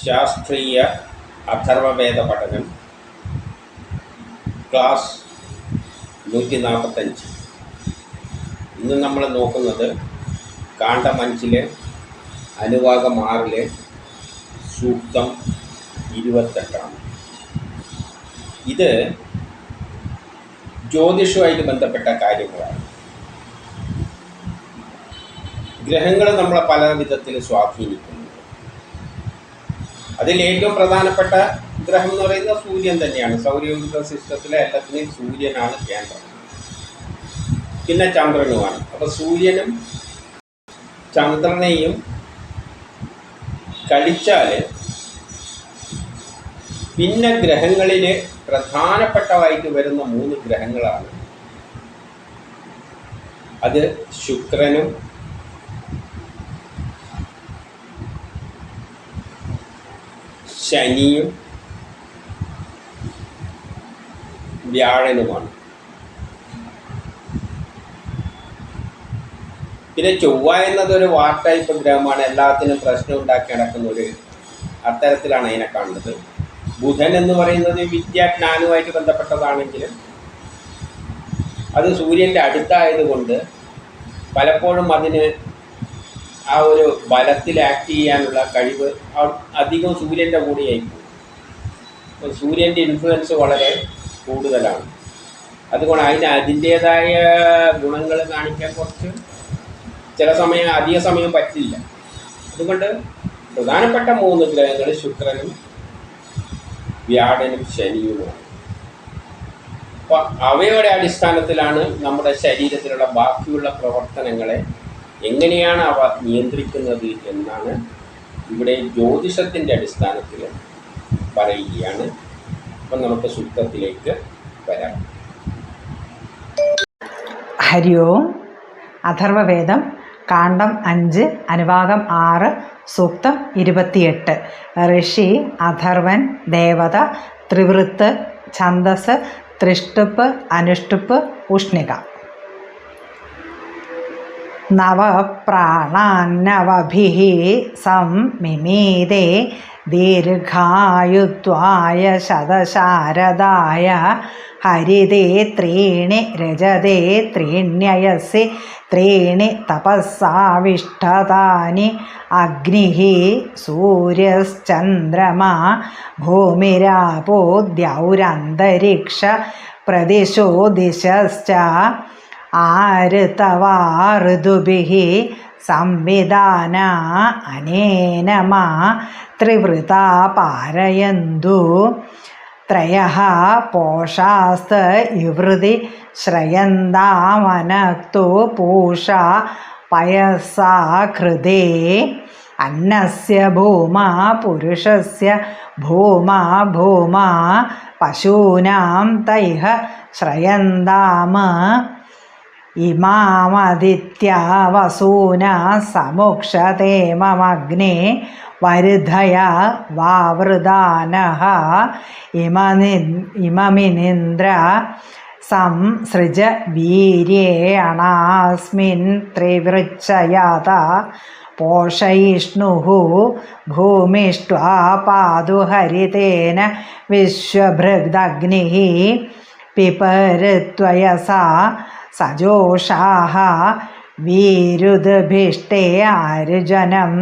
ശാസ്ത്രീയ അഥർവവേദ പഠനം ക്ലാസ് 145. ഇന്ന് നമ്മൾ നോക്കുന്നത് കാണ്ഡം 5 അനുവാകം 6 സൂക്തം 28. ഇത് ജ്യോതിഷവുമായിട്ട് ബന്ധപ്പെട്ട കാര്യങ്ങളാണ്. ഗ്രഹങ്ങൾ നമ്മളെ പല വിധത്തിൽ സ്വാധീനിക്കുന്നു. അതിൽ ഏറ്റവും പ്രധാനപ്പെട്ട ഗ്രഹം എന്ന് പറയുന്നത് സൂര്യൻ തന്നെയാണ്. സൗരയൂഥ സിസ്റ്റത്തിലെ എല്ലാത്തിനെയും സൂര്യനാണ് കേന്ദ്രം. പിന്നെ ചന്ദ്രനുമാണ്. അപ്പോൾ സൂര്യനും ചന്ദ്രനെയും കഴിച്ചാൽ പിന്നെ ഗ്രഹങ്ങളിൽ പ്രധാനപ്പെട്ടതായിട്ട് വരുന്ന 3 ഗ്രഹങ്ങളാണ്. അത് ശുക്രനും ശനിയും വ്യാഴനുമാണ്. പിന്നെ ചൊവ്വ എന്നതൊരു വാർ ടൈപ്പ് ഗ്രഹമാണ്. എല്ലാത്തിനും പ്രശ്നം ഉണ്ടാക്കി നടക്കുന്ന ഒരു അത്തരത്തിലാണ് അതിനെ കാണുന്നത്. ബുധൻ എന്ന് പറയുന്നത് വിദ്യാജ്ഞാനവുമായിട്ട് ബന്ധപ്പെട്ടതാണെങ്കിലും അത് സൂര്യൻ്റെ അടുത്തായതുകൊണ്ട് പലപ്പോഴും അതിന് ആ ഒരു ബലത്തിൽ ആക്ട് ചെയ്യാനുള്ള കഴിവ് അധികം സൂര്യൻ്റെ കൂടെയായിരിക്കും. സൂര്യൻ്റെ ഇൻഫ്ലുവൻസ് വളരെ കൂടുതലാണ്. അതുകൊണ്ട് അതിൻ്റേതായ ഗുണങ്ങൾ കാണിക്കാൻ കുറച്ച് ചില സമയം അധിക സമയം പറ്റില്ല. അതുകൊണ്ട് പ്രധാനപ്പെട്ട 3 ഗ്രഹങ്ങൾ ശുക്രനും വ്യാഴനും ശനിയുമാണ്. അപ്പോൾ അവയുടെ അടിസ്ഥാനത്തിലാണ് നമ്മുടെ ശരീരത്തിലുള്ള ബാക്കിയുള്ള പ്രവർത്തനങ്ങളെ എങ്ങനെയാണ് അവ നിയന്ത്രിക്കുന്നത് എന്നാണ് ഇവിടെ ജ്യോതിഷത്തിൻ്റെ അടിസ്ഥാനത്തിൽ പറയുകയാണ്. അപ്പം നമുക്ക് സൂക്തത്തിലേക്ക് വരാം. ഹരി ഓം. അഥർവവേദം കാണ്ഡം 5 അനുവാകം 6 സൂക്തം 28. ഋഷി, അഥർവൻ, ദേവത, ത്രിവൃത്ത്, ഛന്ദസ്, ത്രിഷ്ടുപ്പ്, അനുഷ്ടുപ്പ്, ഉഷ്ണിക. നവപ്രാണാന്നവഭിഃ സംമിമീതേ ദീർഘായുത്വായ ശതശാരദായ ഹരിതേ ത്രീണി രജതേ ത്രീണ്യയസി ത്രീണി തപസ്സാവിഷ്ഠതാനി അഗ്നിഃ സൂര്യശ്ചന്ദ്രമാ ഭൂമിരാപോ ദ്യൗരന്തരിക്ഷ പ്രതിശോ ദിശശ്ച ആഋതവാ ഋതുഭിഃ സംവിധാന അനേന മാ ത്രിവൃതാ പാരയന്തു ത്രയഃ പോഷാസ്ത യുവൃതി ശ്രയന്താമനക്തു പൂഷാ പയസാ കൃതേ അന്നസ്യ ഭൂമാ പുരുഷസ്യ ഭൂമാ ഭൂമാ പശൂനാം തൈഃ ശ്രയന്താമ ഇമാമദിത്യാ വസൂനാ സമുക്ഷതേ മമഗ്നേ വരുധയ വാവൃദാനഃ ഇമമിനിന്ദ്ര സംസൃജ വീര്യേണാസ്മിൻ ത്രിവൃച്ഛയത പോഷയിഷ്ണുഃ ഭൂമിഷ്ട്വാ പാതു ഹരിതേന വിശ്വഭൃദഗ്നിഃ പിപരത്വയസാ സജോഷാഃ വീരുദ്ഭിഷ്ടേ ആരുജനം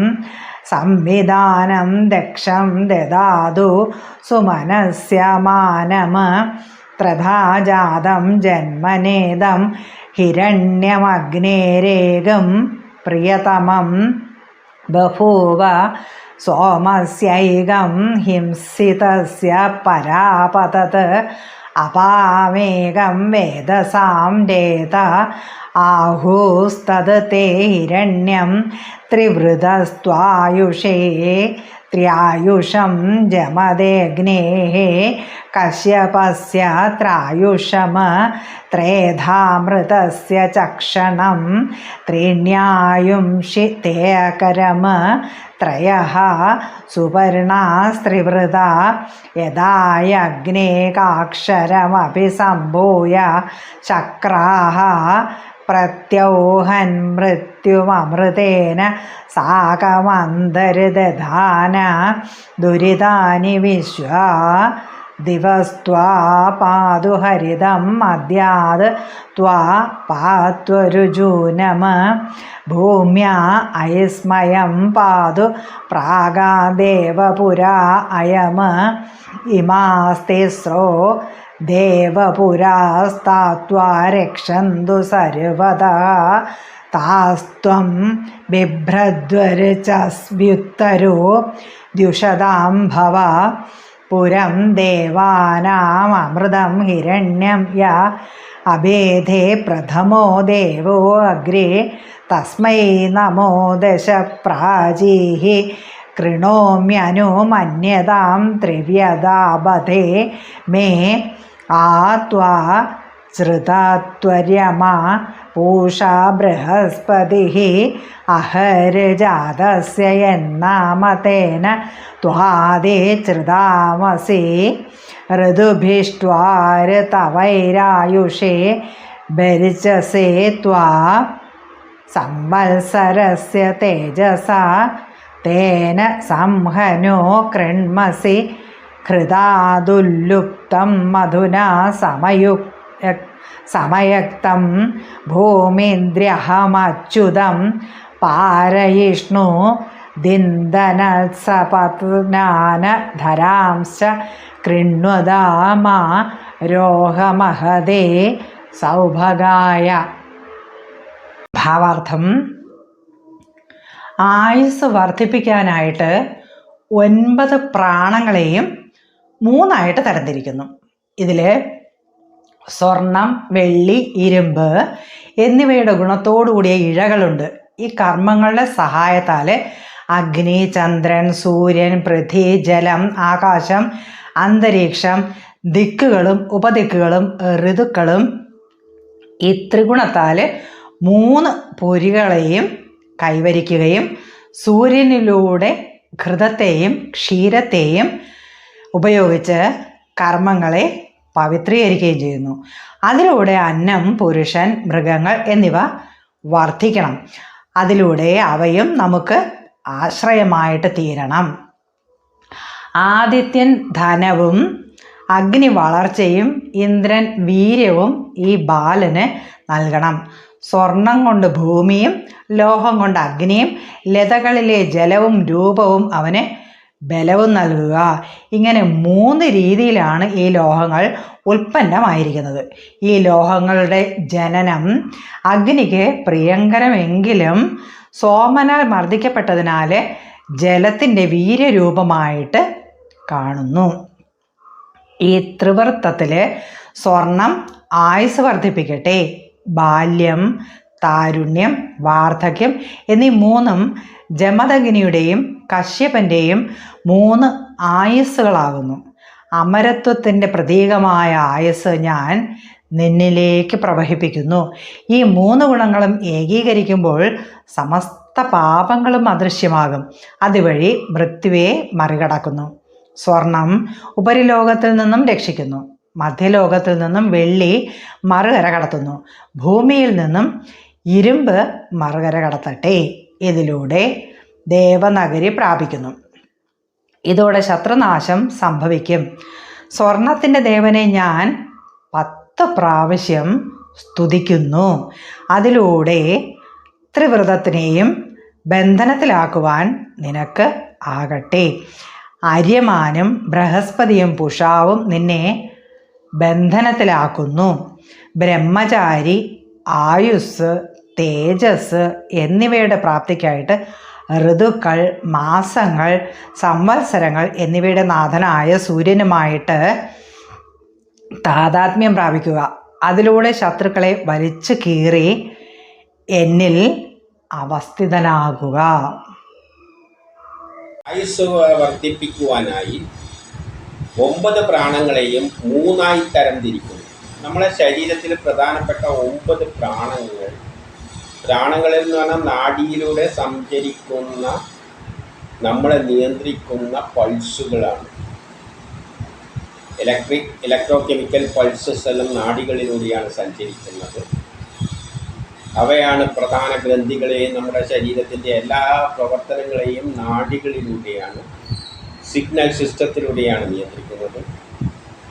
സംവിധാനം ദക്ഷം ദദാതു സുമനസ്യ മാനം ത്രധാജാതം ജന്മനേദം ഹിരണ്യമഗ്നേരേകം പ്രിയതമം ബഭൂവ സോമസ്യൈകം ഹിംസിതസ്യ പരാപതത് അപാമേകം വേദസാം രേത ആഹൂസ്തത് തേ ഹിരണ്യം ത്രിവൃതസ്ത്വായുഷേ ത്ര്യായുഷം ജമദേഗ്നേഃ കശ്യപസ്യ ത്രായുഷം ത്രേധാമൃതസ്യ ചക്ഷണം ത്രീണ്യായുംഷി തേ അകരം ത്രയഃ സുപർണാസ്ത്രിവൃതാ യഥായഗ്നേ കാക്ഷരമപി സംഭൂയ ചക്രാഃ പ്രത്യൗഹൻ മൃത്യുമമൃതേന സാകമന്തരിദധാന ദുരിതാനി വിശ്വാ ദിവസ്ത്വാ പാതു ഹരിതം മദ്യാത് ത്വാ പാത്വരുജൂനമ ഭൂമ്യാ അയസ്മയം പാതു പ്രാഗാദേവപുരാ അയം ഇമാസ്തിസ്രോ ദേവപുരാസ്താത്വാ രക്ഷന്തു സർവദാ താസ്ത്വം ബിഭ്രദ്വരചസ്വ്യുത്തരോ ദ്യുഷതാം ഭവ പുരം ദേവാനാമൃതം ഹിരണ്യം യ അഭേദേ പ്രഥമോ ദേവോ അഗ്രേ തസ്മൈ നമോ ദശ പ്രാചീഹി കൃണോമ്യനു മന്യതാം ത്രിവ്യതാപതേ മേ ആത്വാ ശ്രുതത്വര്യമാ പൂഷാ ബൃഹസ്പതി അഹർജാതസ്യ യന്നാമതേന ത്വാദേ ഛൃതാമസി ഋതുഭിഷ്ട്വാരതവൈരായുഷേ ബരിചസേ ത്വാ സംവത്സരസ്യ തേജസാ തേന സംഹനോ കൃണ്മസി ഹൃദാദുല്ലുപ്തം മധുനാ സമയക്തം ഭൂമിന്ദ്ര്യഹമച്യുതം പാരയിഷ്ണു ദിന്ദനത്സപത്നാനധരാംശ കൃണ്വദാമാ രോഹമഹദേ സൗഭഗായ. ഭാവാർത്ഥം: ആയുസ് വർദ്ധിപ്പിക്കാനായിട്ട് 9 പ്രാണങ്ങളെയും 3ആയിട്ട് തരംതിരിക്കുന്നു. ഇതിൽ സ്വർണം, വെള്ളി, ഇരുമ്പ് എന്നിവയുടെ ഗുണത്തോടുകൂടിയ ഇഴകളുണ്ട്. ഈ കർമ്മങ്ങളുടെ സഹായത്താൽ അഗ്നി, ചന്ദ്രൻ, സൂര്യൻ, പൃഥ്വി, ജലം, ആകാശം, അന്തരീക്ഷം, ദിക്കുകളും ഉപദിക്കുകളും ഋതുക്കളും ഈ ത്രിഗുണത്താൽ 3 പുരികളെയും കൈവരിക്കുകയും സൂര്യനിലൂടെ ഘൃതത്തെയും ക്ഷീരത്തെയും ഉപയോഗിച്ച് കർമ്മങ്ങളെ പവിത്രീകരിക്കുകയും ചെയ്യുന്നു. അതിലൂടെ അന്നം, പുരുഷൻ, മൃഗങ്ങൾ എന്നിവ വർദ്ധിക്കണം. അതിലൂടെ അവയും നമുക്ക് ആശ്രയമായിട്ട് തീരണം. ആദിത്യൻ ധനവും അഗ്നി വളർച്ചയും ഇന്ദ്രൻ വീര്യവും ഈ ബാലന് നൽകണം. സ്വർണം കൊണ്ട് ഭൂമിയും ലോഹം കൊണ്ട് അഗ്നിയും ലതകളിലെ ജലവും രൂപവും അവന് ബലവും നൽകുക. ഇങ്ങനെ 3 രീതിയിലാണ് ഈ ലോഹങ്ങൾ ഉൽപ്പന്നമായിരിക്കുന്നത്. ഈ ലോഹങ്ങളുടെ ജനനം അഗ്നിക്ക് പ്രിയങ്കരമെങ്കിലും സോമനാൽ മർദ്ദിക്കപ്പെട്ടതിനാൽ ജലത്തിൻ്റെ വീര്യരൂപമായിട്ട് കാണുന്നു. ഈ ത്രിവൃത്തത്തിൽ സ്വർണം ആയുസ് വർദ്ധിപ്പിക്കട്ടെ, ബാല്യം, താരുണ്യം, വാർദ്ധക്യം എന്നീ 3ഉം ജമദഗ്നിയുടെയും കശ്യപൻ്റെയും 3 ആയുസ്സുകളാകുന്നു. അമരത്വത്തിൻ്റെ പ്രതീകമായ ആയുസ് ഞാൻ നിന്നിലേക്ക് പ്രവഹിപ്പിക്കുന്നു. ഈ 3 ഗുണങ്ങളും ഏകീകരിക്കുമ്പോൾ സമസ്ത പാപങ്ങളും അദൃശ്യമാകും. അതുവഴി മൃത്യുവെ മറികടക്കുന്നു. സ്വർണം ഉപരിലോകത്തിൽ നിന്നും രക്ഷിക്കുന്നു. മധ്യലോകത്തിൽ നിന്നും വെള്ളി മറുകര കടത്തുന്നു. ഭൂമിയിൽ നിന്നും ഇരുമ്പ് മറുകര കടത്തട്ടെ. ഇതിലൂടെ ദേവനഗരി പ്രാപിക്കുന്നു. ഇതോടെ ശത്രുനാശം സംഭവിക്കും. സ്വർണത്തിൻ്റെ ദേവനെ ഞാൻ 10 പ്രാവശ്യം സ്തുതിക്കുന്നു. അതിലൂടെ ത്രിവ്രതത്തിനെയും ബന്ധനത്തിലാക്കുവാൻ നിനക്ക് ആകട്ടെ. ആര്യമാനും ബൃഹസ്പതിയും പുഷാവും നിന്നെ ബന്ധനത്തിലാക്കുന്നു. ബ്രഹ്മചാരി, ആയുസ്, തേജസ് എന്നിവയുടെ പ്രാപ്തിക്കായിട്ട് ഋതുക്കൾ, മാസങ്ങൾ, സംവത്സരങ്ങൾ എന്നിവയുടെ നാഥനായ സൂര്യനുമായിട്ട് താതാത്മ്യം പ്രാപിക്കുക. അതിലൂടെ ശത്രുക്കളെ വലിച്ചു കീറി എന്നിൽ അവസ്ഥിതനാകുക. ആയുസ് വർദ്ധിപ്പിക്കുവാനായി 9 പ്രാണങ്ങളെയും 3ആയി തരംതിരിക്കുന്നു. നമ്മളെ ശരീരത്തിൽ പ്രധാനപ്പെട്ട 9 പ്രാണങ്ങളിൽ എന്ന് പറഞ്ഞാൽ നാഡിയിലൂടെ സഞ്ചരിക്കുന്ന, നമ്മളെ നിയന്ത്രിക്കുന്ന പൾസുകളാണ്. ഇലക്ട്രോ കെമിക്കൽ പൾസസ് എല്ലാം നാഡികളിലൂടെയാണ് സഞ്ചരിക്കുന്നത്. അവയാണ് പ്രധാന ഗ്രന്ഥികളെയും നമ്മുടെ ശരീരത്തിൻ്റെ എല്ലാ പ്രവർത്തനങ്ങളെയും നാഡികളിലൂടെയാണ്, സിഗ്നൽ സിസ്റ്റത്തിലൂടെയാണ് നിയന്ത്രിക്കുന്നത്.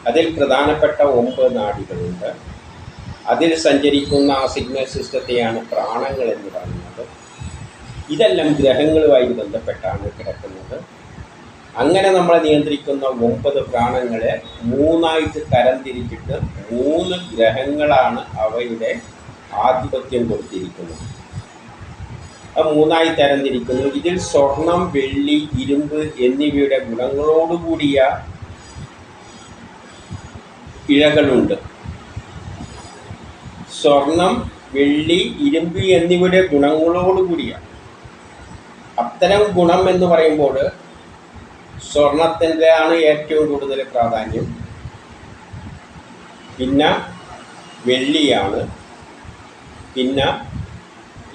അതിൽ പ്രധാനപ്പെട്ട 9 നാഡികളുണ്ട്. അതിൽ സഞ്ചരിക്കുന്ന ആ സിഗ്നൽ സിസ്റ്റത്തെയാണ് പ്രാണങ്ങൾ എന്ന് പറയുന്നത്. ഇതെല്ലാം ഗ്രഹങ്ങളുമായി ബന്ധപ്പെട്ടാണ് കിടക്കുന്നത്. അങ്ങനെ നമ്മളെ നിയന്ത്രിക്കുന്ന 9 പ്രാണങ്ങളെ 3ആയിട്ട് തരംതിരിച്ചിട്ട് 3 ഗ്രഹങ്ങളാണ് അവയുടെ ആധിപത്യം കൊടുത്തിരിക്കുന്നത്. അത് 3ആയി തരംതിരിക്കുന്നു. ഇതിൽ സ്വർണം, വെള്ളി, ഇരുമ്പ് എന്നിവയുടെ ഗുണങ്ങളോടുകൂടിയ ഇഴകളുണ്ട്. സ്വർണം, വെള്ളി, ഇരുമ്പ് എന്നിവയുടെ ഗുണങ്ങളോടുകൂടിയ, അത്തരം ഗുണം എന്ന് പറയുമ്പോൾ സ്വർണത്തിൻ്റെ ആണ് ഏറ്റവും കൂടുതൽ പ്രാധാന്യം, പിന്നെ വെള്ളിയാണ്, പിന്നെ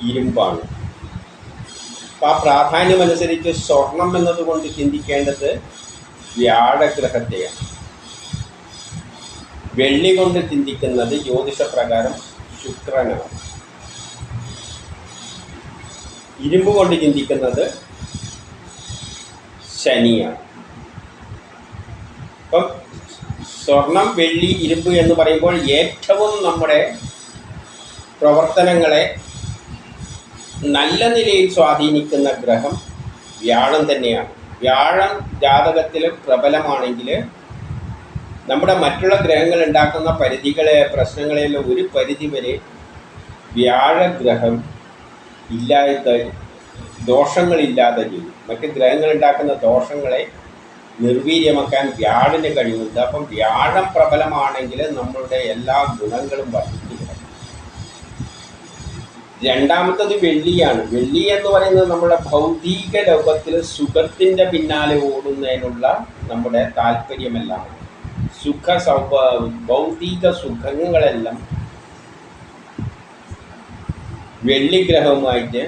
ഇരുമ്പാണ്. അപ്പം ആ പ്രാധാന്യമനുസരിച്ച് സ്വർണം എന്നതുകൊണ്ട് ചിന്തിക്കേണ്ടത് വ്യാഴഗ്രഹത്തെയാണ്. വെള്ളി കൊണ്ട് ചിന്തിക്കുന്നത് ജ്യോതിഷപ്രകാരം ശുക്രനാണ്. ഇരുമ്പ് കൊണ്ട് ചിന്തിക്കുന്നത് ശനിയാണ്. അപ്പം സ്വർണം, വെള്ളി, ഇരുമ്പ് എന്ന് പറയുമ്പോൾ ഏറ്റവും നമ്മുടെ പ്രവർത്തനങ്ങളെ നല്ല നിലയിൽ സ്വാധീനിക്കുന്ന ഗ്രഹം വ്യാഴം തന്നെയാണ്. വ്യാഴം ജാതകത്തിൽ പ്രബലമാണെങ്കിൽ നമ്മുടെ മറ്റുള്ള ഗ്രഹങ്ങൾ ഉണ്ടാക്കുന്ന പ്രശ്നങ്ങളെല്ലാം ഒരു പരിധി വരെ വ്യാഴഗ്രഹം ദോഷങ്ങളില്ലാതെ ചെയ്യും. മറ്റ് ഗ്രഹങ്ങൾ ഉണ്ടാക്കുന്ന ദോഷങ്ങളെ നിർവീര്യമാക്കാൻ വ്യാഴന് കഴിവുണ്ട്. അപ്പം വ്യാഴം പ്രബലമാണെങ്കിൽ നമ്മളുടെ എല്ലാ ഗുണങ്ങളും വർദ്ധിച്ചു. രണ്ടാമത്തത് വെള്ളിയാണ്. വെള്ളി എന്ന് പറയുന്നത് നമ്മുടെ ഭൗതിക ലോകത്തിൽ സുഖത്തിൻ്റെ പിന്നാലെ ഓടുന്നതിനുള്ള നമ്മുടെ താല്പര്യമെല്ലാം, ഭൗതിക സുഖങ്ങളെല്ലാം വെള്ളിഗ്രഹവുമായിട്ട്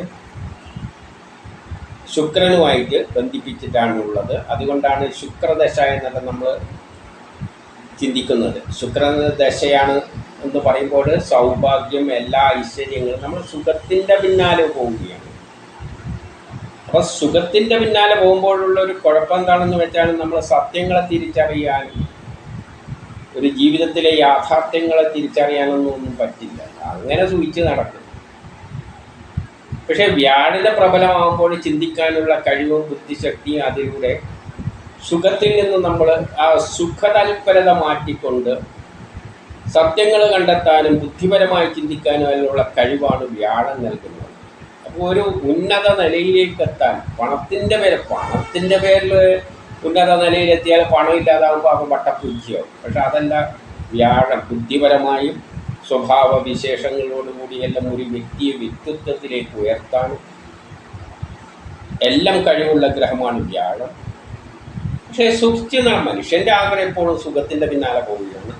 ശുക്രനുമായിട്ട് ബന്ധിപ്പിച്ചിട്ടാണുള്ളത്. അതുകൊണ്ടാണ് ശുക്രദശ എന്നെല്ലാം നമ്മൾ ചിന്തിക്കുന്നത്. ശുക്രദശയാണ് എന്ന് പറയുമ്പോൾ സൗഭാഗ്യം, എല്ലാ ഐശ്വര്യങ്ങളും, നമ്മൾ സുഖത്തിൻ്റെ പിന്നാലെ പോവുകയാണ്. അപ്പോൾ സുഖത്തിൻ്റെ പിന്നാലെ പോകുമ്പോഴുള്ള ഒരു കുഴപ്പം എന്താണെന്ന് വെച്ചാൽ നമ്മൾ സത്യങ്ങളെ തിരിച്ചറിയാനും ഒരു ജീവിതത്തിലെ യാഥാർത്ഥ്യങ്ങളെ തിരിച്ചറിയാനൊന്നും പറ്റില്ല. അങ്ങനെ സൂചിച്ച് നടക്കും. പക്ഷേ വ്യാഴന പ്രബലമാകുമ്പോൾ ചിന്തിക്കാനുള്ള കഴിവും ബുദ്ധിശക്തിയും അതിലൂടെ സുഖത്തിൽ നിന്ന് നമ്മൾ ആ സുഖതൽപരത മാറ്റിക്കൊണ്ട് സത്യങ്ങൾ കണ്ടെത്താനും ബുദ്ധിപരമായി ചിന്തിക്കാനും അതിനുള്ള കഴിവാണ് വ്യാഴം നൽകുന്നത്. അപ്പോൾ ഒരു ഉന്നത നിലയിലേക്ക് എത്താൻ പണത്തിൻ്റെ പേരിൽ ഉന്നത നിലയിലെത്തിയാൽ പണം ഇല്ലാതാകുമ്പോൾ അവൻ വട്ടപ്പൂജ്യമാവും. പക്ഷെ അതല്ല, വ്യാഴം ബുദ്ധിപരമായും സ്വഭാവ വിശേഷങ്ങളോടുകൂടിയെല്ലാം ഒരു വ്യക്തിയെ വ്യക്തിത്വത്തിലേക്ക് ഉയർത്താനും എല്ലാം കഴിവുള്ള ഗ്രഹമാണ് വ്യാഴം. പക്ഷേ മനുഷ്യൻ്റെ ആഗ്രഹം എപ്പോഴും സുഖത്തിൻ്റെ പിന്നാലെ പോവുകയാണ്.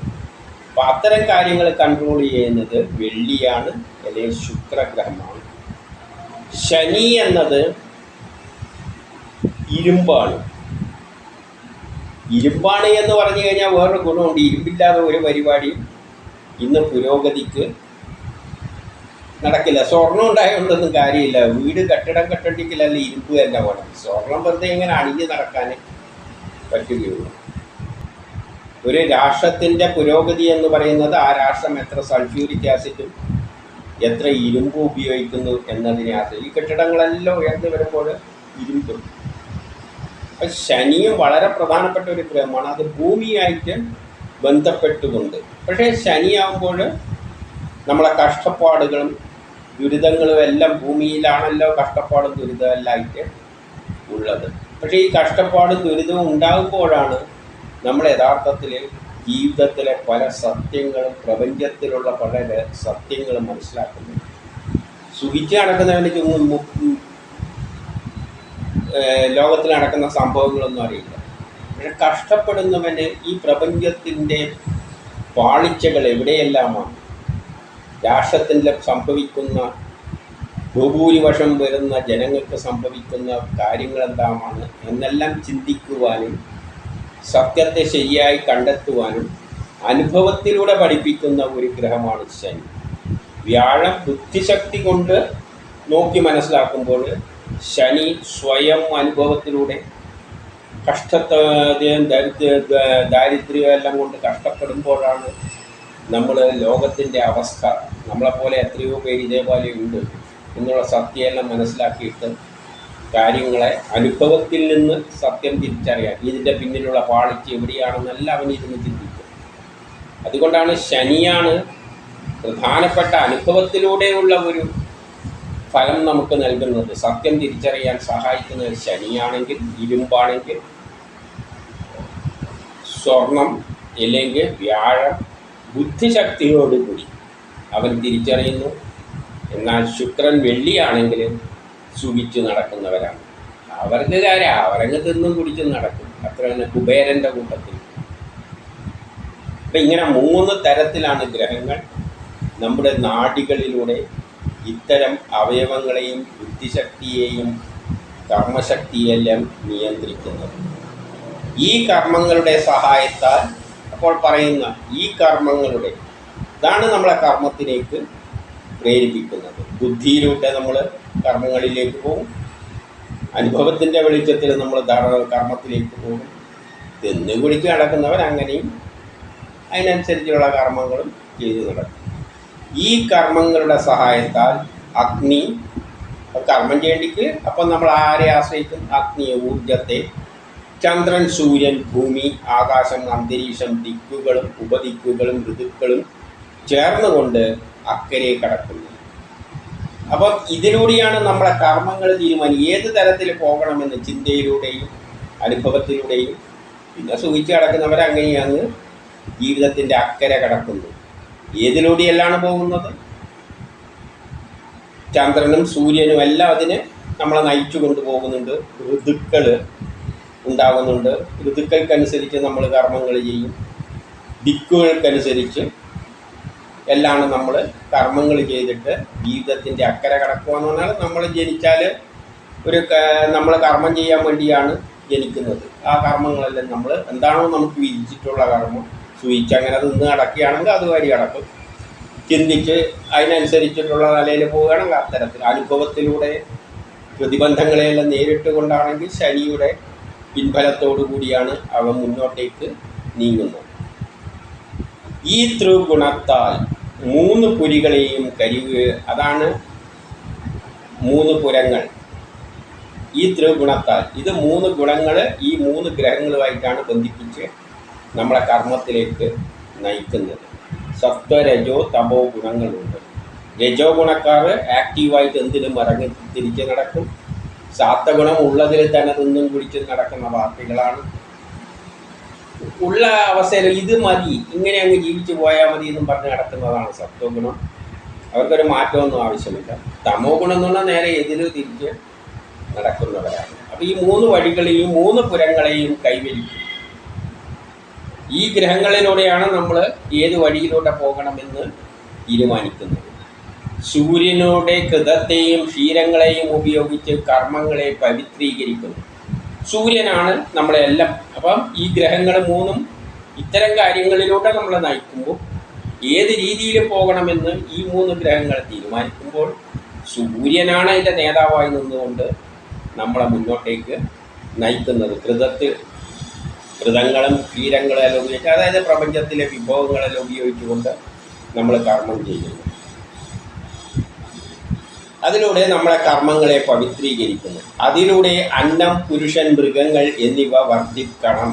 അപ്പോൾ അത്തരം കാര്യങ്ങൾ കൺട്രോൾ ചെയ്യുന്നത് വെള്ളിയാണ്, അല്ലെങ്കിൽ ശുക്രഗ്രഹമാണ്. ശനി എന്നത് ഇരുമ്പാണ്. ഇരുമ്പാണ് എന്ന് പറഞ്ഞു കഴിഞ്ഞാൽ വേറൊരു ഗുണമുണ്ട്. ഇരുമ്പില്ലാതെ ഒരു പരിപാടിയും ഇന്ന് പുരോഗതിക്ക് നടക്കില്ല. സ്വർണം ഉണ്ടായതുകൊണ്ടൊന്നും കാര്യമില്ല. കെട്ടിടം കെട്ടണ്ടിക്കില്ലല്ല ഇരുമ്പ് തന്നെ വേണം. സ്വർണം വെറുതെ ഇങ്ങനെ അണിഞ്ഞ് നടക്കാൻ പറ്റുകയുള്ളൂ. ഒരു രാഷ്ട്രത്തിൻ്റെ പുരോഗതി എന്ന് പറയുന്നത് ആ രാഷ്ട്രം എത്ര സൾഫ്യൂരിക് ആസിഡും എത്ര ഇരുമ്പ് ഉപയോഗിക്കുന്നു എന്നതിനെ ആശ്രയിച്ച്. ഈ കെട്ടിടങ്ങളെല്ലാം ഉയർന്നു വരുമ്പോൾ ഇരുമ്പ്. ശനിയും വളരെ പ്രധാനപ്പെട്ട ഒരു ഗ്രഹമാണ്. അത് ഭൂമിയായിട്ട് ബന്ധപ്പെട്ടുകൊണ്ട്. പക്ഷേ ശനിയാകുമ്പോൾ നമ്മളെ കഷ്ടപ്പാടുകളും ദുരിതങ്ങളും എല്ലാം ഭൂമിയിലാണല്ലോ കഷ്ടപ്പാടും ദുരിതമെല്ലാമായിട്ട് ഉള്ളത്. പക്ഷേ ഈ കഷ്ടപ്പാടും ദുരിതവും ഉണ്ടാകുമ്പോഴാണ് നമ്മൾ യഥാർത്ഥത്തിൽ ജീവിതത്തിലെ പല സത്യങ്ങളും, പ്രപഞ്ചത്തിലുള്ള പല സത്യങ്ങളും മനസ്സിലാക്കുന്നത്. സുഖിച്ച് നടക്കുന്നവന് ലോകത്തിൽ നടക്കുന്ന സംഭവങ്ങളൊന്നും അറിയില്ല. പക്ഷെ കഷ്ടപ്പെടുന്നവന് ഈ പ്രപഞ്ചത്തിൻ്റെ പാളിച്ചകൾ എവിടെയെല്ലാമാണ്, രാഷ്ട്രത്തിൽ സംഭവിക്കുന്ന ഭൂഭൂരിപക്ഷം വരുന്ന ജനങ്ങൾക്ക് സംഭവിക്കുന്ന കാര്യങ്ങളെന്താണ് എന്നെല്ലാം ചിന്തിക്കുവാനും സത്യത്തെ ശരിയായി കണ്ടെത്തുവാനും അനുഭവത്തിലൂടെ പഠിപ്പിക്കുന്ന ഒരു ഗ്രഹമാണ് ശനി. വ്യാഴം ബുദ്ധിശക്തി കൊണ്ട് നോക്കി മനസ്സിലാക്കുമ്പോൾ ശനി സ്വയം അനുഭവത്തിലൂടെ കഷ്ടത്തെയും ദാരിദ്ര്യം എല്ലാം കൊണ്ട് കഷ്ടപ്പെടുമ്പോഴാണ് നമ്മൾ ലോകത്തിൻ്റെ അവസ്ഥ, നമ്മളെപ്പോലെ എത്രയോ പേര് ഇതേപോലെ ഉണ്ട് എന്നുള്ള സത്യമെല്ലാം മനസ്സിലാക്കിയിട്ട് കാര്യങ്ങളെ അനുഭവത്തിൽ നിന്ന് സത്യം തിരിച്ചറിയാൻ, ഇതിൻ്റെ പിന്നിലുള്ള പാളിച്ച് എവിടെയാണെന്നെല്ലാം അവനിരുന്ന് ചിന്തിക്കും. അതുകൊണ്ടാണ് ശനിയാണ് പ്രധാനപ്പെട്ട അനുഭവത്തിലൂടെയുള്ള ഒരു ഫലം നമുക്ക് നൽകുന്നത്. സത്യം തിരിച്ചറിയാൻ സഹായിക്കുന്നത് ശനിയാണെങ്കിൽ, ഇരുമ്പാണെങ്കിൽ സ്വർണം, അല്ലെങ്കിൽ വ്യാഴം ബുദ്ധിശക്തിയോടുകൂടി അവൻ തിരിച്ചറിയുന്നു. എന്നാൽ ശുക്രൻ വെള്ളിയാണെങ്കിൽ സുഖിച്ച് നടക്കുന്നവരാണ്. അവർക്ക് കാര്യം അവരങ്ങ് തിന്നും കുടിച്ചും നടക്കും. അത്ര തന്നെ കുബേരൻ്റെ കൂട്ടത്തിൽ. അപ്പം ഇങ്ങനെ 3 തരത്തിലാണ് ഗ്രഹങ്ങൾ നമ്മുടെ നാഡികളിലൂടെ ഇത്തരം അവയവങ്ങളെയും ബുദ്ധിശക്തിയെയും കർമ്മശക്തിയെല്ലാം നിയന്ത്രിക്കുന്നത്. ഈ കർമ്മങ്ങളുടെ സഹായത്താൽ, അപ്പോൾ പറയുന്ന ഈ കർമ്മങ്ങളുടെ ഇതാണ് നമ്മളെ കർമ്മത്തിലേക്ക് പ്രേരിപ്പിക്കുന്നത്. ബുദ്ധിയിലൂടെ നമ്മൾ കർമ്മങ്ങളിലേക്ക് പോകും, അനുഭവത്തിൻ്റെ വെളിച്ചത്തിൽ നമ്മൾ കർമ്മത്തിലേക്ക് പോകും. തിന്നു കുടിച്ച് നടക്കുന്നവർ അങ്ങനെയും അതിനനുസരിച്ചുള്ള കർമ്മങ്ങളും ചെയ്തു നടക്കും. ഈ കർമ്മങ്ങളുടെ സഹായത്താൽ അഗ്നി കർമ്മം ചെയ്യേണ്ടിക്ക് അപ്പം നമ്മൾ ആരെ ആശ്രയിക്കും? അഗ്നിയെ, ഊർജത്തെ. ചന്ദ്രൻ, സൂര്യൻ, ഭൂമി, ആകാശം, അന്തരീക്ഷം, ദിക്കുകളും ഉപദിക്കുകളും ഋതുക്കളും ചേർന്നുകൊണ്ട് അക്കരെ കടക്കുന്നു. അപ്പം ഇതിലൂടെയാണ് നമ്മളെ കർമ്മങ്ങൾ തീരുമാനിക്കുക. ഏത് തരത്തിൽ പോകണമെന്ന് ചിന്തയിലൂടെയും അനുഭവത്തിലൂടെയും. പിന്നെ സുഖിച്ച് കിടക്കുന്നവരങ്ങനെയാണ് ജീവിതത്തിൻ്റെ അക്കരെ കടക്കുന്നു. ഏതിലൂടെയെല്ലാം പോകുന്നത്? ചന്ദ്രനും സൂര്യനും എല്ലാം അതിനെ നമ്മളെ നയിച്ചു കൊണ്ടുപോകുന്നുണ്ട്. ഋതുക്കൾ ഉണ്ടാകുന്നുണ്ട്. ഋതുക്കൾക്കനുസരിച്ച് നമ്മൾ കർമ്മങ്ങൾ ചെയ്യും. ദിക്കുകൾക്കനുസരിച്ച് എല്ലാം നമ്മൾ കർമ്മങ്ങൾ ചെയ്തിട്ട് ജീവിതത്തിൻ്റെ അക്കരെ കടക്കുക എന്ന് പറഞ്ഞാൽ നമ്മൾ ജനിച്ചാൽ നമ്മൾ കർമ്മം ചെയ്യാൻ വേണ്ടിയാണ് ജനിക്കുന്നത്. ആ കർമ്മങ്ങളെല്ലാം നമ്മൾ എന്താണോ നമുക്ക് വിധിച്ചിട്ടുള്ള കർമ്മം സൂചിച്ച് അങ്ങനെ നിന്ന് അടക്കുകയാണെങ്കിൽ അതുവഴി അടക്കും. ചിന്തിച്ച് അതിനനുസരിച്ചിട്ടുള്ള നിലയിൽ പോവുകയാണെങ്കിൽ അത്തരത്തിൽ അനുഭവത്തിലൂടെ പ്രതിബന്ധങ്ങളെയെല്ലാം നേരിട്ട് കൊണ്ടാണെങ്കിൽ ശനിയുടെ പിൻഫലത്തോടു കൂടിയാണ് അവ മുന്നോട്ടേക്ക് നീങ്ങുന്നത്. ഈ ത്രിഗുണത്താൽ 3 പുരികളെയും അതാണ് 3 പുരങ്ങൾ. ഈ ത്രിഗുണത്താൽ ഇത് 3 ഗുണങ്ങൾ ഈ 3 ഗ്രഹങ്ങളുമായിട്ടാണ് ബന്ധിപ്പിച്ച് നമ്മളെ കർമ്മത്തിലേക്ക് നയിക്കുന്നത്. സത്വ, രജോ, തമോ ഗുണങ്ങളുണ്ട്. രജോ ഗുണക്കാർ ആക്റ്റീവായിട്ട് എന്തിനും ഇറങ്ങി തിരിച്ച് നടക്കും. സാത്വഗുണം ഉള്ളതിൽ തന്നെ തിന്നും കുടിച്ച് നടക്കുന്ന പാർട്ടികളാണ്. ഉള്ള അവസ്ഥയിൽ ഇത് മതി, ഇങ്ങനെ അങ്ങ് ജീവിച്ചു പോയാൽ മതി എന്നും പറഞ്ഞ് നടക്കുന്നതാണ് സത്വഗുണം. അവർക്കൊരു മാറ്റമൊന്നും ആവശ്യമില്ല. തമോ ഗുണം എന്ന് പറഞ്ഞാൽ നേരെ എതിര് തിരിച്ച് നടക്കുന്നവരാണ്. അപ്പോൾ ഈ 3 വഴികളെയും 3 പുരങ്ങളെയും കൈവരിക്കും. ഈ ഗ്രഹങ്ങളിലൂടെയാണ് നമ്മൾ ഏത് വഴിയിലൂടെ പോകണമെന്ന് തീരുമാനിക്കുന്നത്. സൂര്യനോടെ കൃതത്തെയും ക്ഷീരങ്ങളെയും ഉപയോഗിച്ച് കർമ്മങ്ങളെ പവിത്രീകരിക്കുന്നു. സൂര്യനാണ് നമ്മളെല്ലാം. അപ്പം ഈ ഗ്രഹങ്ങൾ 3 ഇത്തരം കാര്യങ്ങളിലൂടെ നമ്മളെ നയിക്കുമ്പോൾ ഏത് രീതിയിൽ പോകണമെന്ന് ഈ 3 ഗ്രഹങ്ങൾ തീരുമാനിക്കുമ്പോൾ സൂര്യനാണ് അതിൻ്റെ നേതാവായി നിന്നുകൊണ്ട് നമ്മളെ മുന്നോട്ടേക്ക് നയിക്കുന്നത്. കൃതങ്ങളും ക്ഷീരങ്ങളെല്ലാം ഉപയോഗിച്ച്, അതായത് പ്രപഞ്ചത്തിലെ വിഭവങ്ങളെല്ലാം ഉപയോഗിച്ചുകൊണ്ട് നമ്മൾ കർമ്മം ചെയ്യുന്നു. അതിലൂടെ നമ്മളെ കർമ്മങ്ങളെ പവിത്രീകരിക്കുന്നു. അതിലൂടെ അന്നം, പുരുഷൻ, മൃഗങ്ങൾ എന്നിവ വർദ്ധിക്കണം.